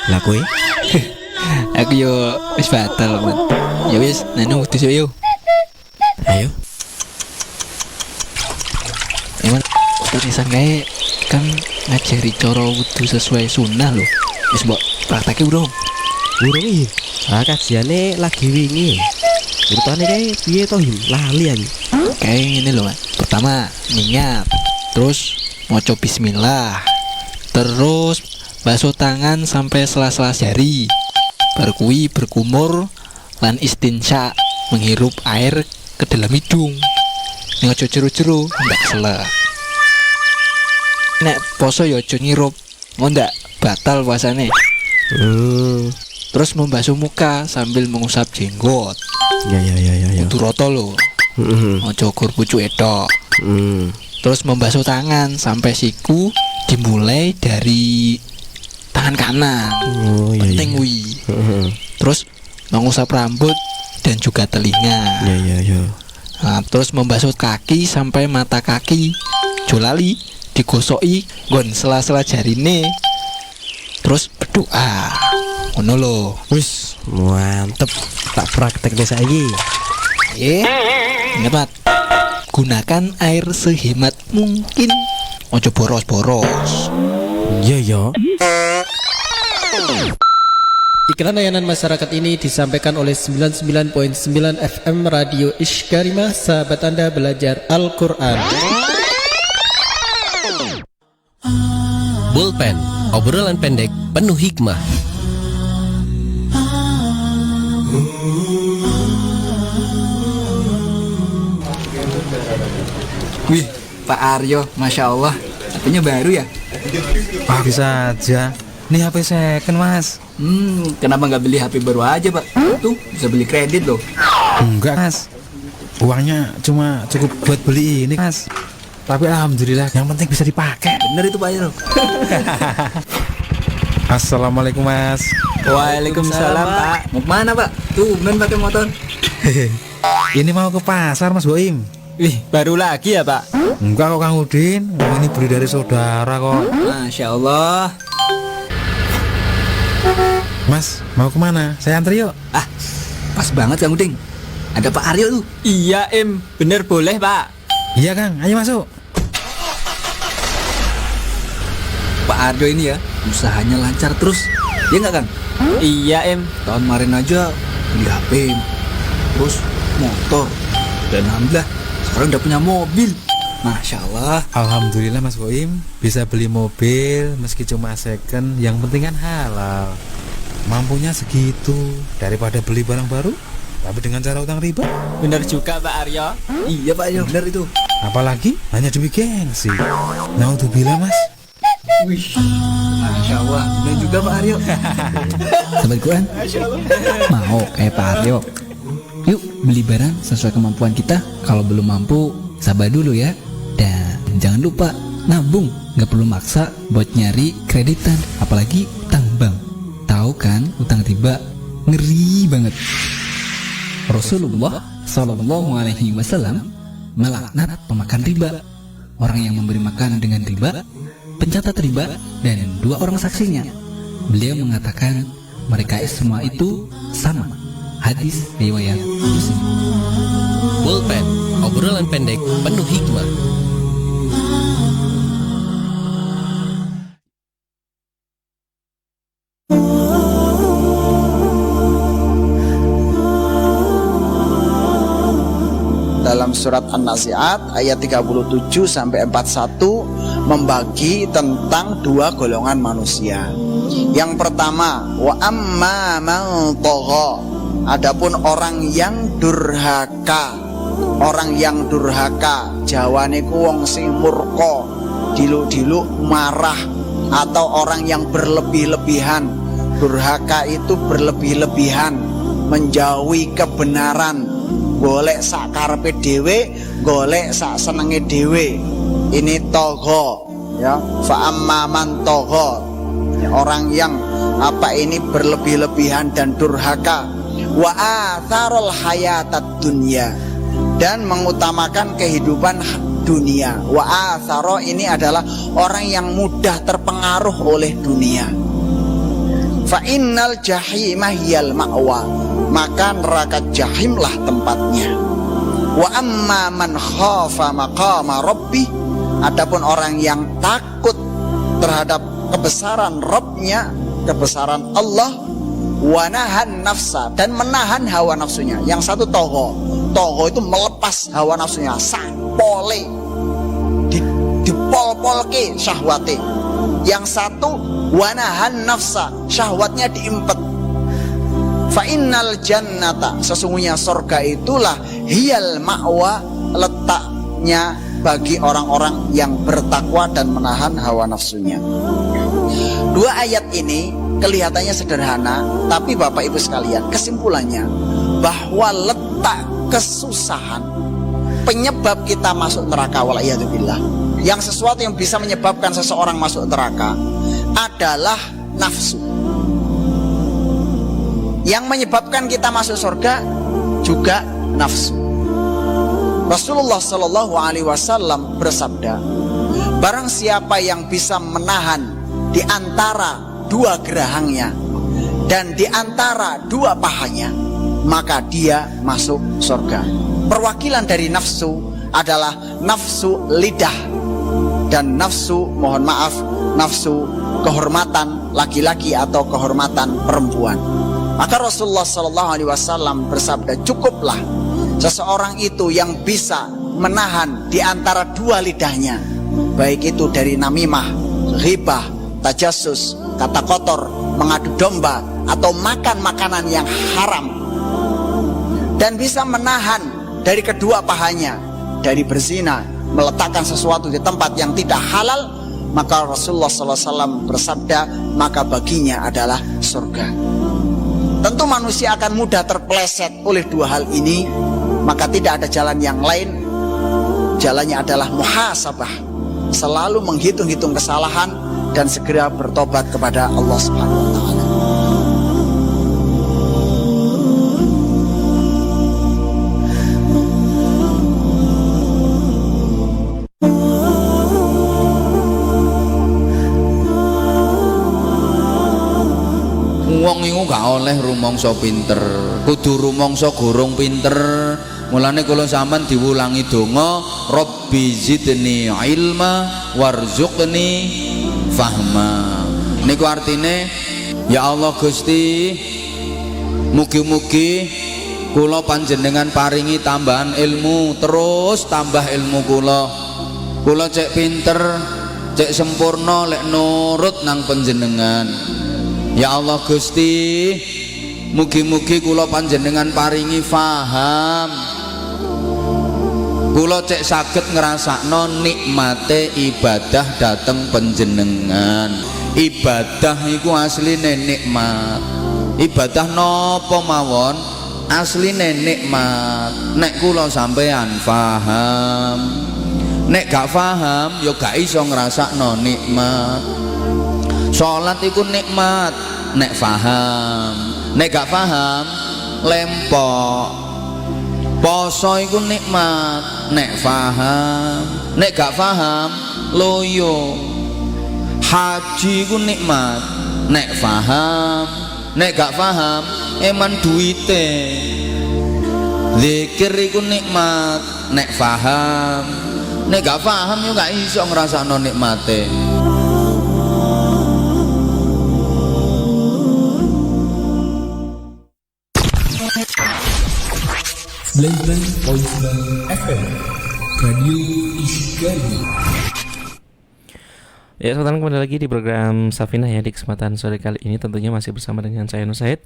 Lah kowe? Aku yo wis batal Mat. Ya wis, nanu udus yo. Ayo. Emang tulisan kae kan ngajari cara wudu sesuai sunnah lho. Wis mbok prakteke urung? Urung iki. Kajiane lagi wingi. Urutane kae piye to, lali aku. Kayak ngene lho, Mat. Pertama, niat. Terus maca bismillah. Terus basuh tangan sampai sela-sela jari. Bar kuwi berkumur lan istinsya, menghirup air ke dalam hidung. Ning aja jero-jero, ndak selek. Nek poso ya aja nyirup, ndak batal puasane. Terus membasuh muka sambil mengusap jenggot. Ya. Kudu rata lho. Aja gur pucuk etok. Terus membasuh tangan sampai siku, dimulai dari tangan kanan. Penting wi. Terus mengusap rambut dan juga telinga. Nah, terus membasuh kaki sampai mata kaki. Julali digosoki nggon sela-sela jarine. Terus berdoa. Ngono lho. Wis, mantep. Tak praktek deh saiki. Ingat, gunakan air sehemat mungkin. Ojo boros-boros. Iya. Iklan layanan masyarakat ini disampaikan oleh 99.9 FM Radio Ishkarimah, sahabat Anda belajar Al-Quran. Bullpen, obrolan pendek penuh hikmah. Wih, Pak Aryo, Masya Allah, HP-nya baru ya? Bisa aja. Nih HP second, Mas. Kenapa nggak beli HP baru aja, Pak? Tuh, bisa beli kredit loh. Enggak, Mas. Uangnya cuma cukup buat beli ini, Mas. Tapi alhamdulillah, yang penting bisa dipakai. Bener itu Pak Aryo. Assalamualaikum, Mas. Waalaikumsalam, Pak. Mau kemana, Pak? Tuh, main pakai motor. Ini mau ke pasar, Mas Boim. Wih, baru lagi ya, Pak? Enggak kok, Kang Udin. Ini beli dari saudara kok. Masya Allah. Mas, mau kemana? Saya antri yuk. Pas banget Kang Udin. Ada Pak Aryo tuh. Iya, bener boleh, Pak. Iya, Kang. Ayo masuk. Pak Aryo ini ya, usahanya lancar terus. Iya nggak, Kang? Iya, Tahun kemarin aja beli HP, terus motor, dan alhamdulillah sekarang udah punya mobil. Masya Allah. Alhamdulillah Mas Boim bisa beli mobil meski cuma second, yang penting kan halal. Mampunya segitu daripada beli barang baru tapi dengan cara utang riba. Bener juga Pak Aryo. Iya Pak Aryo, bener itu. Apalagi hanya demi gengsi. Naudzubillah, Mas. Wih, Masya Allah, bener juga Pak Aryo. Sahabat Quran, mau kayak Pak Aryo? Yuk beli barang sesuai kemampuan kita. Kalau belum mampu, sabar dulu ya. Dan jangan lupa nabung, nggak perlu maksa buat nyari kreditan, apalagi utang bank. Tahu kan, utang riba ngeri banget. Rasulullah Shallallahu Alaihi Wasallam melaknat pemakan riba, orang yang memberi makan dengan riba, pencatat riba, dan 2 orang saksinya. Beliau mengatakan mereka semua itu sama. Hadis riwayat Muslim. Bullpen, obrolan pendek penuh hikmah. Dalam surat An-Nazi'at ayat 37 sampai 41 membagi tentang 2 golongan manusia. Yang pertama, wa amma man tagha. Adapun orang yang durhaka, orang yang durhaka, jawane ku wong sing murka, diluk-diluk marah, atau orang yang berlebih-lebihan. Durhaka itu berlebih-lebihan, menjauhi kebenaran, golek sak karepe dhewe, golek sak senenge dhewe. Ini tagha, ya. Fa amma man tagha, orang yang ini berlebih-lebihan dan durhaka. Wa atharul hayatad dunya, dan mengutamakan kehidupan dunia. Wa atharo ini adalah orang yang mudah terpengaruh oleh dunia. Fa innal jahima hiyal ma'wa, maka neraka jahimlah tempatnya. Wa amma man khafa maqama rabbih, adapun orang yang takut terhadap kebesaran Rabbnya, kebesaran Allah, wa nahan nafsa, dan menahan hawa nafsunya. Yang satu togo itu melepas hawa nafsunya, sapole dipol-polke syahwate. Yang satu wa nahan nafsa, syahwatnya diimpet. Fa innal jannata, sesungguhnya surga itulah hiyal ma'wa, letaknya bagi orang-orang yang bertakwa dan menahan hawa nafsunya. 2 ayat ini kelihatannya sederhana, tapi Bapak Ibu sekalian, kesimpulannya bahwa letak kesusahan, penyebab kita masuk neraka, wala'iyadzubillah, yang sesuatu yang bisa menyebabkan seseorang masuk neraka adalah nafsu. Yang menyebabkan kita masuk surga juga nafsu. Rasulullah Shallallahu Alaihi Wasallam bersabda, barang siapa yang bisa menahan di antara dua gerahangnya dan di antara dua pahanya, maka dia masuk surga. Perwakilan dari nafsu adalah nafsu lidah dan nafsu, mohon maaf, nafsu kehormatan laki-laki atau kehormatan perempuan. Maka Rasulullah Shallallahu Alaihi Wasallam bersabda, cukuplah seseorang itu yang bisa menahan di antara dua lidahnya, baik itu dari namimah, ghibah, tajassus, kata kotor, mengadu domba, atau makan makanan yang haram, dan bisa menahan dari kedua pahanya dari berzina, meletakkan sesuatu di tempat yang tidak halal, maka Rasulullah SAW bersabda, maka baginya adalah surga. Tentu manusia akan mudah terpeleset oleh dua hal ini, maka tidak ada jalan yang lain. Jalannya adalah muhasabah, selalu menghitung-hitung kesalahan dan segera bertobat kepada Allah Subhanahu wa taala. Wong iku gak oleh rumangsa pinter, kudu rumangsa gorong pinter. Mulane kula sampean diwulangi donga, Rabbi zidni ilma warzuqni fahma. Niku artine, ya Allah Gusti, mugi-mugi kula panjenengan paringi tambahan ilmu, terus tambah ilmu kula. Kula cek pinter, cek sempurna lek nurut nang panjenengan. Ya Allah Gusti, mugi-mugi kula panjenengan paringi faham, kula cek saged ngrasakno nikmate ibadah dateng panjenengan. Ibadah iku asline nikmat. Ibadah napa mawon asline nikmat. Nek kula sampean faham, nek gak faham ya gak iso ngrasakno nikmat. Sholat iku nikmat nek faham, nek gak faham lempok. Poso iku nikmat nek faham, nek gak faham loyo. Haji iku nikmat nek faham, nek gak faham eman duite. Zikir iku nikmat nek faham, nek gak faham yo gak iso ngrasakno nikmate. FM Radio Iskari. Ya, saudara, kembali lagi di program Safinah ya. Di kesempatan sore kali ini tentunya masih bersama dengan saya Nur Said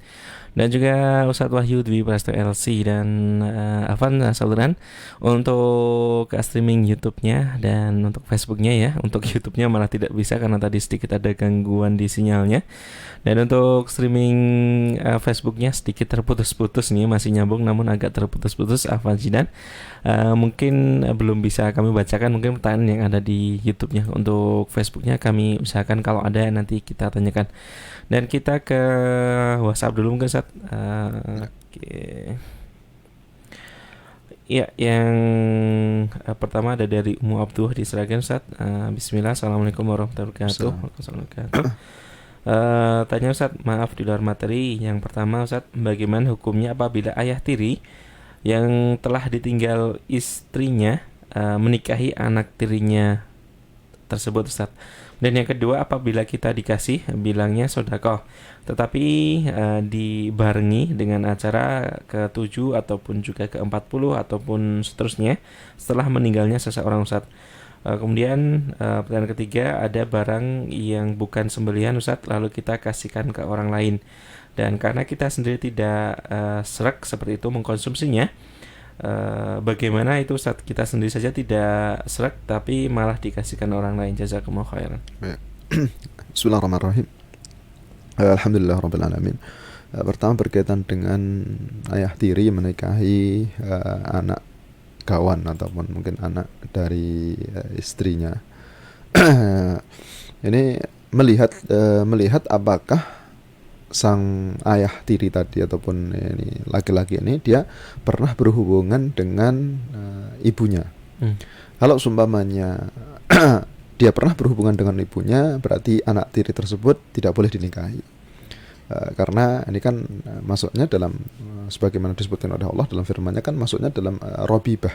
dan juga Ustadz Wahyu Dwi Prasto LC dan Afan saudara, untuk streaming YouTube-nya dan untuk Facebook-nya ya. Untuk YouTube-nya malah tidak bisa karena tadi sedikit ada gangguan di sinyalnya. Dan untuk streaming Facebook-nya sedikit terputus-putus nih, masih nyambung namun agak terputus-putus Afan Jidan. Mungkin belum bisa kami bacakan mungkin pertanyaan yang ada di YouTube-nya. Untuk Facebook-nya kami usahakan kalau ada nanti kita tanyakan. Dan kita ke WhatsApp dulu mungkin Ustaz. Ya, yang pertama ada dari Ummu Abduh di Sragen Ustaz. Bismillah, assalamualaikum warahmatullahi wabarakatuh. Tanya Ustaz, maaf di luar materi. Yang pertama Ustaz, bagaimana hukumnya apabila ayah tiri yang telah ditinggal istrinya menikahi anak tirinya tersebut Ustaz? Dan yang kedua, apabila kita dikasih bilangnya sedekah tetapi dibarengi dengan acara ke-7 ataupun juga ke-40 ataupun seterusnya setelah meninggalnya seseorang Ustaz. Kemudian pertanyaan ketiga, ada barang yang bukan sembelihan Ustaz lalu kita kasihkan ke orang lain, dan karena kita sendiri tidak srek seperti itu mengkonsumsinya, bagaimana itu Ustaz? Kita sendiri saja tidak srek tapi malah dikasihkan orang lain. Jazakumullah khairan. Bismillahirrahmanirrahim. Alhamdulillah rabbil alamin. Pertama berkaitan dengan ayah tiri menikahi anak kawan ataupun mungkin anak dari istrinya. Ini melihat apakah sang ayah tiri tadi ataupun ini laki-laki ini dia pernah berhubungan dengan ibunya. Kalau seumpamanya dia pernah berhubungan dengan ibunya, berarti anak tiri tersebut tidak boleh dinikahi. Karena ini kan masuknya dalam sebagaimana disebutkan oleh Allah dalam firman-Nya kan masuknya dalam robibah.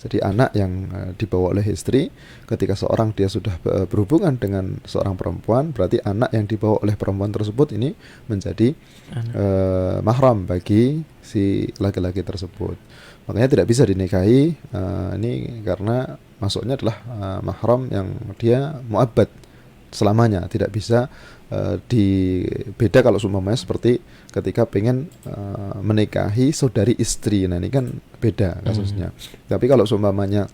Jadi anak yang dibawa oleh istri, ketika seorang dia sudah berhubungan dengan seorang perempuan, berarti anak yang dibawa oleh perempuan tersebut ini menjadi mahram bagi si laki-laki tersebut. Makanya tidak bisa dinikahi ini karena masuknya adalah mahram yang dia mu'abbad selamanya, tidak bisa beda kalau seumpamanya seperti ketika pengen menikahi saudari istri. Nah ini kan beda kasusnya. Tapi kalau seumpamanya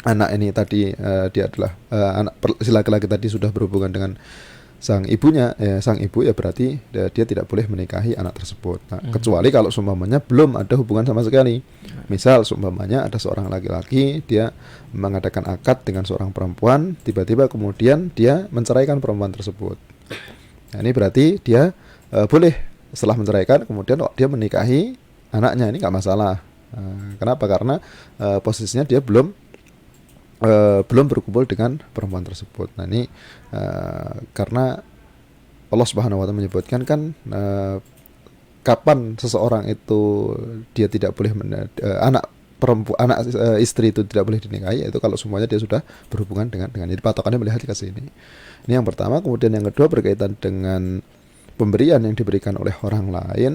anak ini tadi dia adalah si laki-laki tadi sudah berhubungan dengan sang ibunya, sang ibu, ya berarti dia tidak boleh menikahi anak tersebut. Nah, kecuali kalau seumpamanya belum ada hubungan sama sekali. Misal seumpamanya ada seorang laki-laki dia mengadakan akad dengan seorang perempuan, tiba-tiba kemudian dia menceraikan perempuan tersebut. Nah, ini berarti dia boleh setelah menceraikan kemudian dia menikahi anaknya, ini nggak masalah. Kenapa? Karena posisinya dia belum berkumpul dengan perempuan tersebut. Nah ini karena Allah Subhanahu Wa Taala menyebutkan kan kapan seseorang itu dia tidak boleh anak istri itu tidak boleh dinikahi, itu kalau semuanya dia sudah berhubungan dengan jadi patokannya melihat ke sini. Ini yang pertama. Kemudian yang kedua berkaitan dengan pemberian yang diberikan oleh orang lain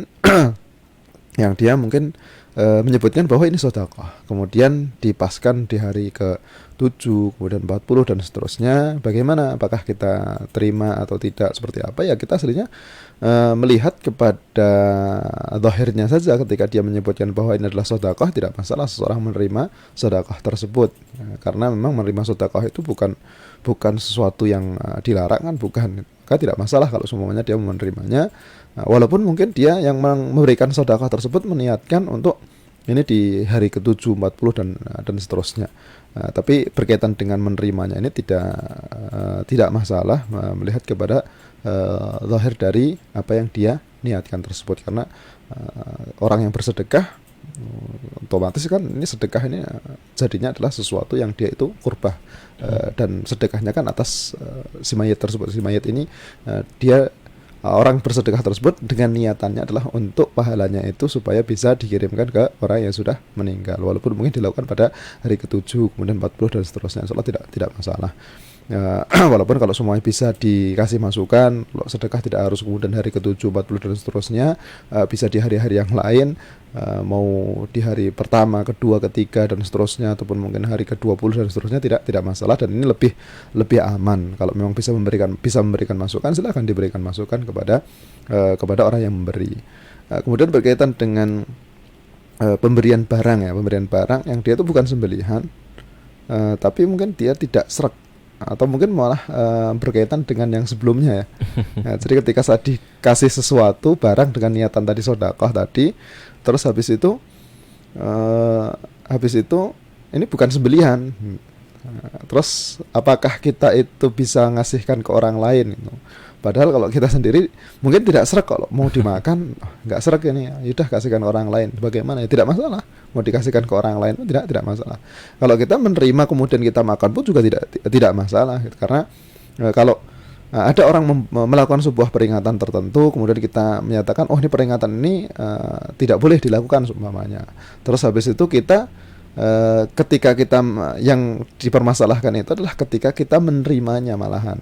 yang dia mungkin menyebutkan bahwa ini sedekah, kemudian dipaskan di hari ke-7, kemudian 40 dan seterusnya. Bagaimana? Apakah kita terima atau tidak, seperti apa? Ya kita aslinya melihat kepada zahirnya saja. Ketika dia menyebutkan bahwa ini adalah sedekah, tidak masalah seseorang menerima sedekah tersebut. Karena memang menerima sedekah itu bukan sesuatu yang dilarang kan, bukan. Maka tidak masalah kalau semuanya dia menerimanya. Walaupun mungkin dia yang memberikan sedekah tersebut meniatkan untuk ini di hari ke-7, 40 dan seterusnya. Tapi berkaitan dengan menerimanya ini tidak masalah melihat kepada zahir dari apa yang dia niatkan tersebut. Karena orang yang bersedekah otomatis kan ini sedekah ini jadinya adalah sesuatu yang dia itu kurbah, dan sedekahnya kan atas si mayit tersebut. Si mayit ini dia orang bersedekah tersebut dengan niatannya adalah untuk pahalanya itu supaya bisa dikirimkan ke orang yang sudah meninggal, walaupun mungkin dilakukan pada hari ke-7 kemudian 40 dan seterusnya. Insya Allah tidak masalah. Walaupun kalau semuanya bisa dikasih masukan, kalau sedekah tidak harus kemudian hari ke-7, 40 dan seterusnya, bisa di hari-hari yang lain, mau di hari pertama, kedua, ketiga dan seterusnya, ataupun mungkin hari ke-20 dan seterusnya, tidak masalah. Dan ini lebih aman. Kalau memang bisa memberikan masukan, silakan diberikan masukan kepada orang yang memberi. Kemudian berkaitan dengan pemberian barang yang dia itu bukan sembelihan, tapi mungkin dia tidak sreg, atau mungkin malah berkaitan dengan yang sebelumnya ya. Nah, jadi ketika saat dikasih sesuatu barang dengan niatan tadi sedekah tadi, terus habis itu ini bukan sembelihan. Terus apakah kita itu bisa ngasihkan ke orang lain gitu? Padahal kalau kita sendiri mungkin tidak sreg, kalau mau dimakan nggak sreg ini, yaudah kasihkan ke orang lain. Bagaimana? Ya tidak masalah. Mau dikasihkan ke orang lain tidak masalah. Kalau kita menerima kemudian kita makan pun juga tidak masalah. Karena kalau ada orang melakukan sebuah peringatan tertentu, kemudian kita menyatakan oh ini peringatan ini tidak boleh dilakukan seumpamanya. Terus habis itu kita ketika kita yang dipermasalahkan itu adalah ketika kita menerimanya malahan.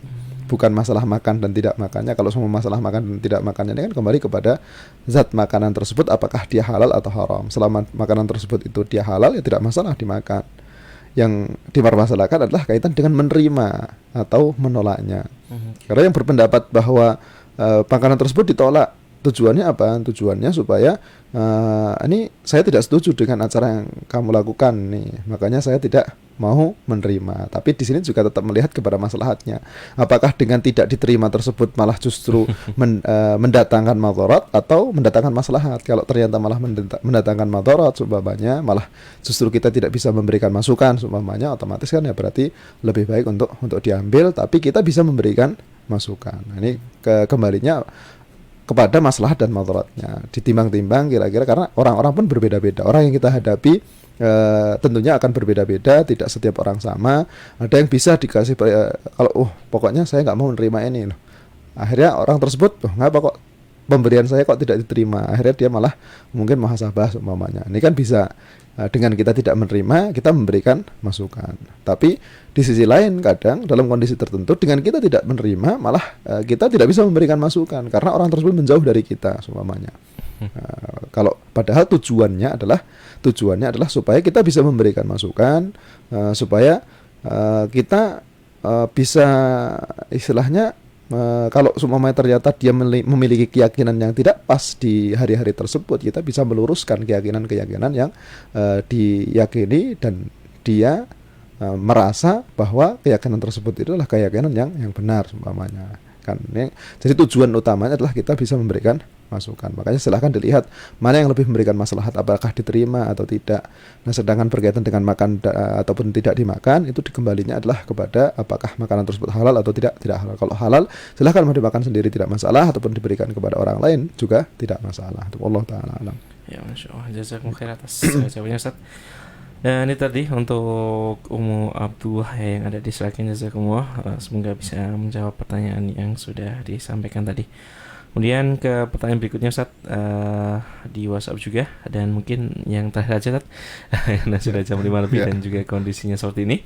Bukan masalah makan dan tidak makannya. Kalau semua masalah makan dan tidak makannya ini kan kembali kepada zat makanan tersebut, apakah dia halal atau haram. Selama makanan tersebut itu dia halal, ya tidak masalah dimakan. Yang dipermasalahkan adalah kaitan dengan menerima atau menolaknya. Karena yang berpendapat bahwa makanan tersebut ditolak, tujuannya apa? Tujuannya supaya ini saya tidak setuju dengan acara yang kamu lakukan nih, makanya saya tidak mau menerima. Tapi di sini juga tetap melihat kepada maslahatnya. Apakah dengan tidak diterima tersebut malah justru mendatangkan madarat atau mendatangkan maslahat? Kalau ternyata malah mendatangkan madarat, seumpamanya malah justru kita tidak bisa memberikan masukan, seumpamanya, otomatis kan ya berarti lebih baik untuk diambil, tapi kita bisa memberikan masukan. Nah, ini kembalinya kepada maslahat dan madaratnya, ditimbang-timbang kira-kira, karena orang-orang pun berbeda-beda. Orang yang kita hadapi tentunya akan berbeda-beda, tidak setiap orang sama. Ada yang bisa dikasih kalau pokoknya saya nggak mau menerima ini loh. Akhirnya orang tersebut, ngapa kok pemberian saya kok tidak diterima? Akhirnya dia malah mungkin muhasabah umpamanya. Ini kan bisa dengan kita tidak menerima, kita memberikan masukan. Tapi di sisi lain kadang dalam kondisi tertentu dengan kita tidak menerima, malah kita tidak bisa memberikan masukan karena orang tersebut menjauh dari kita umpamanya. Kalau padahal tujuannya adalah supaya kita bisa memberikan masukan, supaya kita bisa istilahnya, kalau seumpamanya ternyata dia memiliki keyakinan yang tidak pas di hari-hari tersebut, kita bisa meluruskan keyakinan-keyakinan yang diyakini dan dia merasa bahwa keyakinan tersebut itu adalah keyakinan yang benar seumpamanya kan. Jadi tujuan utamanya adalah kita bisa memberikan masukan. Makanya silahkan dilihat mana yang lebih memberikan maslahat, apakah diterima atau tidak. Nah, sedangkan berkaitan dengan makan ataupun tidak dimakan, itu dikembalinya adalah kepada apakah makanan tersebut halal atau tidak halal. Kalau halal silahkan mau dimakan sendiri tidak masalah, ataupun diberikan kepada orang lain juga tidak masalah. Allah Ta'ala alam. Ya, Masya Allah, jazakumullah khair atas jawabannya Ustaz. Dan ini tadi untuk Ummu Abdullah yang ada di Seragen, jazakumullah, semoga bisa menjawab pertanyaan yang sudah disampaikan tadi. Kemudian ke pertanyaan berikutnya Ustaz, di WhatsApp juga, dan mungkin yang terakhir aja Ustaz, karena sudah jam 5 lebih dan juga kondisinya seperti ini.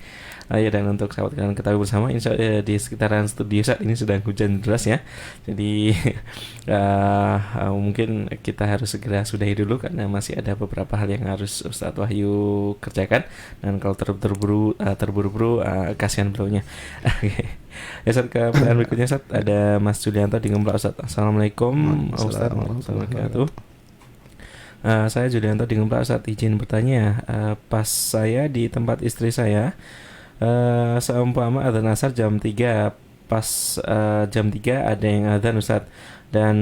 Ya, dan untuk sahabat kalian ketahui bersama, insya Allah di sekitaran studio saat ini sedang hujan deras ya. Jadi mungkin kita harus segera sudahi dulu karena masih ada beberapa hal yang harus Ustadz Wahyu kerjakan. Dan kalau terburu-buru kasihan beliaunya. Ya Ustadz, ke pertanyaan berikutnya Ustadz, ada Mas Julianto di Gemblak Ustadz. Assalamualaikum Ustadz warahmatullahi wabarakatuh. Saya Julianto di Gemblak Ustadz, izin bertanya, pas saya di tempat istri saya, seumpama adzan asar jam 3, pas jam 3 ada yang adzan Ustadz, dan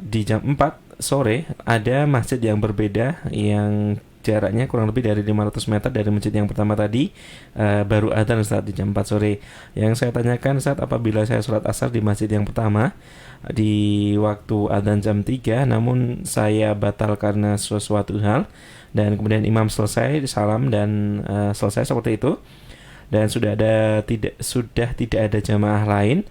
di jam 4 sore ada masjid yang berbeda yang jaraknya kurang lebih dari 500 meter dari masjid yang pertama tadi, baru adzan Ustadz di jam 4 sore. Yang saya tanyakan Ustadz, apabila saya sholat asar di masjid yang pertama di waktu adzan jam 3, namun saya batal karena sesuatu hal, dan kemudian imam selesai salam dan selesai seperti itu, dan sudah tidak ada jamaah lain,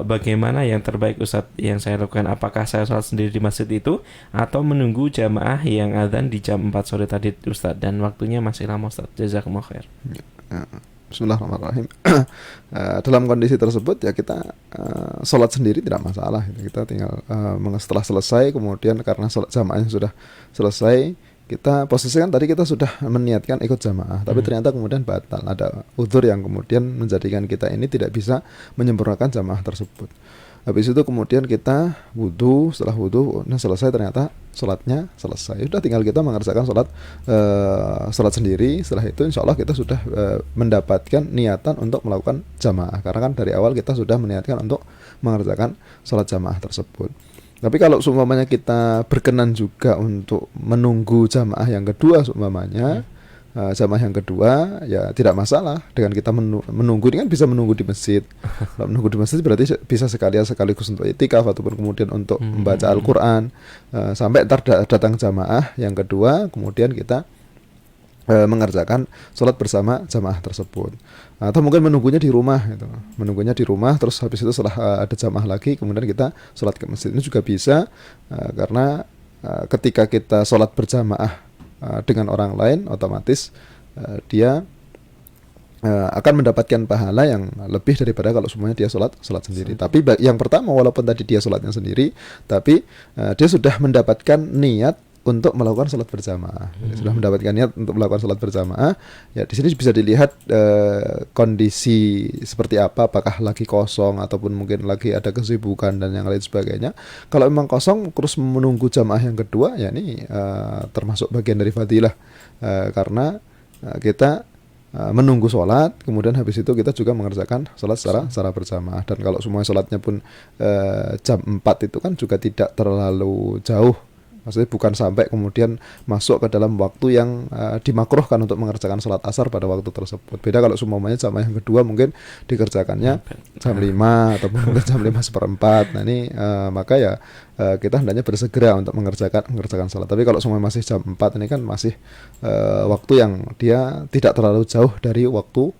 bagaimana yang terbaik Ustadz yang saya lakukan? Apakah saya sholat sendiri di masjid itu atau menunggu jamaah yang adzan di jam 4 sore tadi Ustadz, dan waktunya masih lama Ustadz? Jazakumullah khair. Bismillahirrahmanirrahim. Dalam kondisi tersebut ya kita sholat sendiri tidak masalah. Kita tinggal setelah selesai, kemudian karena sholat jamaahnya sudah selesai, kita posisikan tadi kita sudah meniatkan ikut jamaah, tapi ternyata kemudian batal, ada udzur yang kemudian menjadikan kita ini tidak bisa menyempurnakan jamaah tersebut. Habis itu kemudian kita wudhu, setelah wudhu selesai, ternyata sholatnya selesai, sudah tinggal kita mengerjakan sholat sendiri. Setelah itu insya Allah kita sudah mendapatkan niatan untuk melakukan jamaah, karena kan dari awal kita sudah meniatkan untuk mengerjakan sholat jamaah tersebut. Tapi kalau seumpamanya kita berkenan juga untuk menunggu jamaah yang kedua seumpamanya, jamaah yang kedua ya tidak masalah dengan kita menunggu. Ini kan bisa menunggu di masjid. Kalau menunggu di masjid berarti bisa sekaligus untuk itikaf ataupun kemudian untuk membaca Al-Quran, sampai datang jamaah yang kedua, kemudian kita mengerjakan sholat bersama jamaah tersebut. Atau mungkin menunggunya di rumah gitu. Menunggunya di rumah, terus habis itu setelah ada jamaah lagi kemudian kita sholat ke masjid. Ini juga bisa, karena ketika kita sholat berjamaah dengan orang lain, otomatis dia akan mendapatkan pahala yang lebih daripada kalau semuanya dia sholat sendiri. Tapi yang pertama, walaupun tadi dia sholatnya sendiri, tapi dia sudah mendapatkan niat untuk melakukan sholat berjamaah. Sudah mendapatkan niat untuk melakukan sholat berjamaah. Ya di sini bisa dilihat kondisi seperti apa, apakah lagi kosong ataupun mungkin lagi ada kesibukan dan yang lain sebagainya. Kalau memang kosong terus menunggu jamaah yang kedua, ya ini termasuk bagian dari fadilah, karena kita menunggu sholat, kemudian habis itu kita juga mengerjakan sholat secara berjamaah. Dan kalau semua sholatnya pun jam 4 itu kan juga tidak terlalu jauh Maksudnya bukan sampai kemudian masuk ke dalam waktu yang dimakruhkan untuk mengerjakan sholat asar pada waktu tersebut. Beda kalau semuanya jamaah yang kedua mungkin dikerjakannya jam 5 ataupun mungkin jam 5:15. Nah ini maka ya kita hendaknya bersegera untuk mengerjakan sholat. Tapi kalau semua masih jam 4 ini kan masih waktu yang dia tidak terlalu jauh dari waktu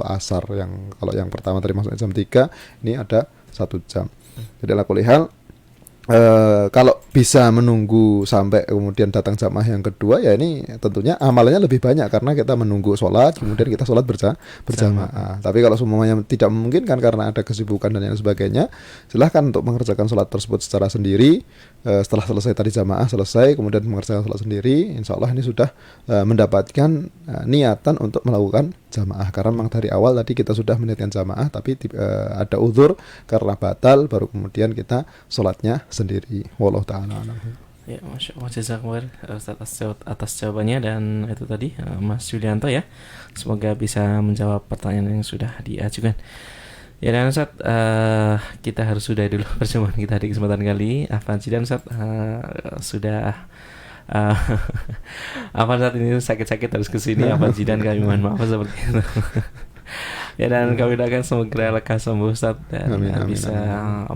asar, yang kalau yang pertama tadi masuknya jam 3, ini ada 1 jam. Jadi ala kulli hal, kalau bisa menunggu sampai kemudian datang jamaah yang kedua, ya ini tentunya amalannya lebih banyak karena kita menunggu sholat, kemudian kita sholat berjamaah. Tapi kalau semuanya tidak memungkinkan karena ada kesibukan dan yang sebagainya, silahkan untuk mengerjakan sholat tersebut secara sendiri. Setelah selesai tadi jamaah selesai, kemudian mengerjakan sholat sendiri, insya Allah ini sudah mendapatkan niatan untuk melakukan jamaah. Karena memang dari awal tadi kita sudah meniatkan jamaah, tapi ada uzur karena batal, baru kemudian kita sholatnya sendiri. Wallahu ta'ala a'lam. Ya, Masya Allah, jazakumullah Ustaz atas jawabannya. Dan itu tadi Mas Yulianto ya, semoga bisa menjawab pertanyaan yang sudah diajukan. Ya, dan Ustaz, kita harus sudahi dulu perjumpaan kita di kesempatan kali. Afan Zidan Ustaz, sudah Afan saat ini sakit-sakit harus kesini. Afan Zidan, kami mohon maaf seperti itu. Ya, dan kami doakan semoga lekas sembuh Ustaz dan bisa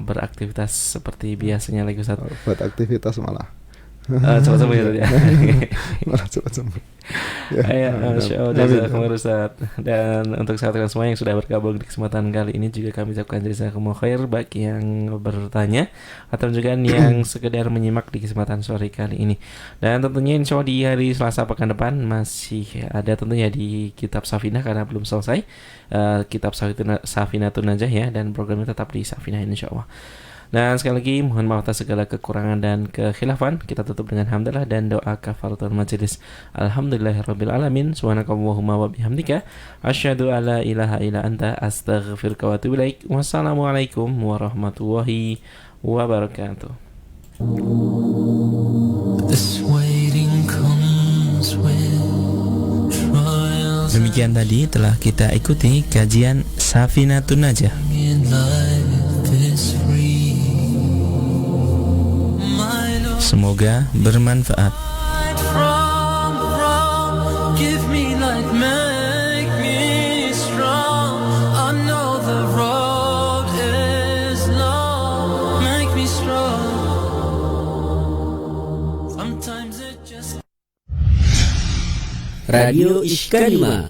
beraktivitas seperti biasanya lagi Ustaz. Buat aktivitas malah cepat sembuh ya. Malah cepat sembuh. Ya, Masya Allah, jazakumullah Ustaz. Dan untuk sahabat semua yang sudah bergabung di kesempatan kali ini juga kami ucapkan jazakumullah khair bagi yang bertanya atau juga yang sekedar menyimak di kesempatan sore kali ini. Dan tentunya insya Allah di hari Selasa pekan depan masih ada tentunya di Kitab Safinah karena belum selesai Kitab Safinatun Najah ya, dan programnya tetap di Safinah insya Allah. Dan sekali lagi mohon maaf atas segala kekurangan dan kekhilafan. Kita tutup dengan hamdalah dan doa kafaratul majelis. Alhamdulillahirabbil alamin. Subhanakallahumma wa bihamdika asyhadu alla ilaha illa anta astaghfiruka wa atubu ilaik. Wassalamualaikum warahmatullahi wabarakatuh. Demikian tadi telah kita ikuti kajian Safinatun Najah. Semoga bermanfaat. Radio Ishkarima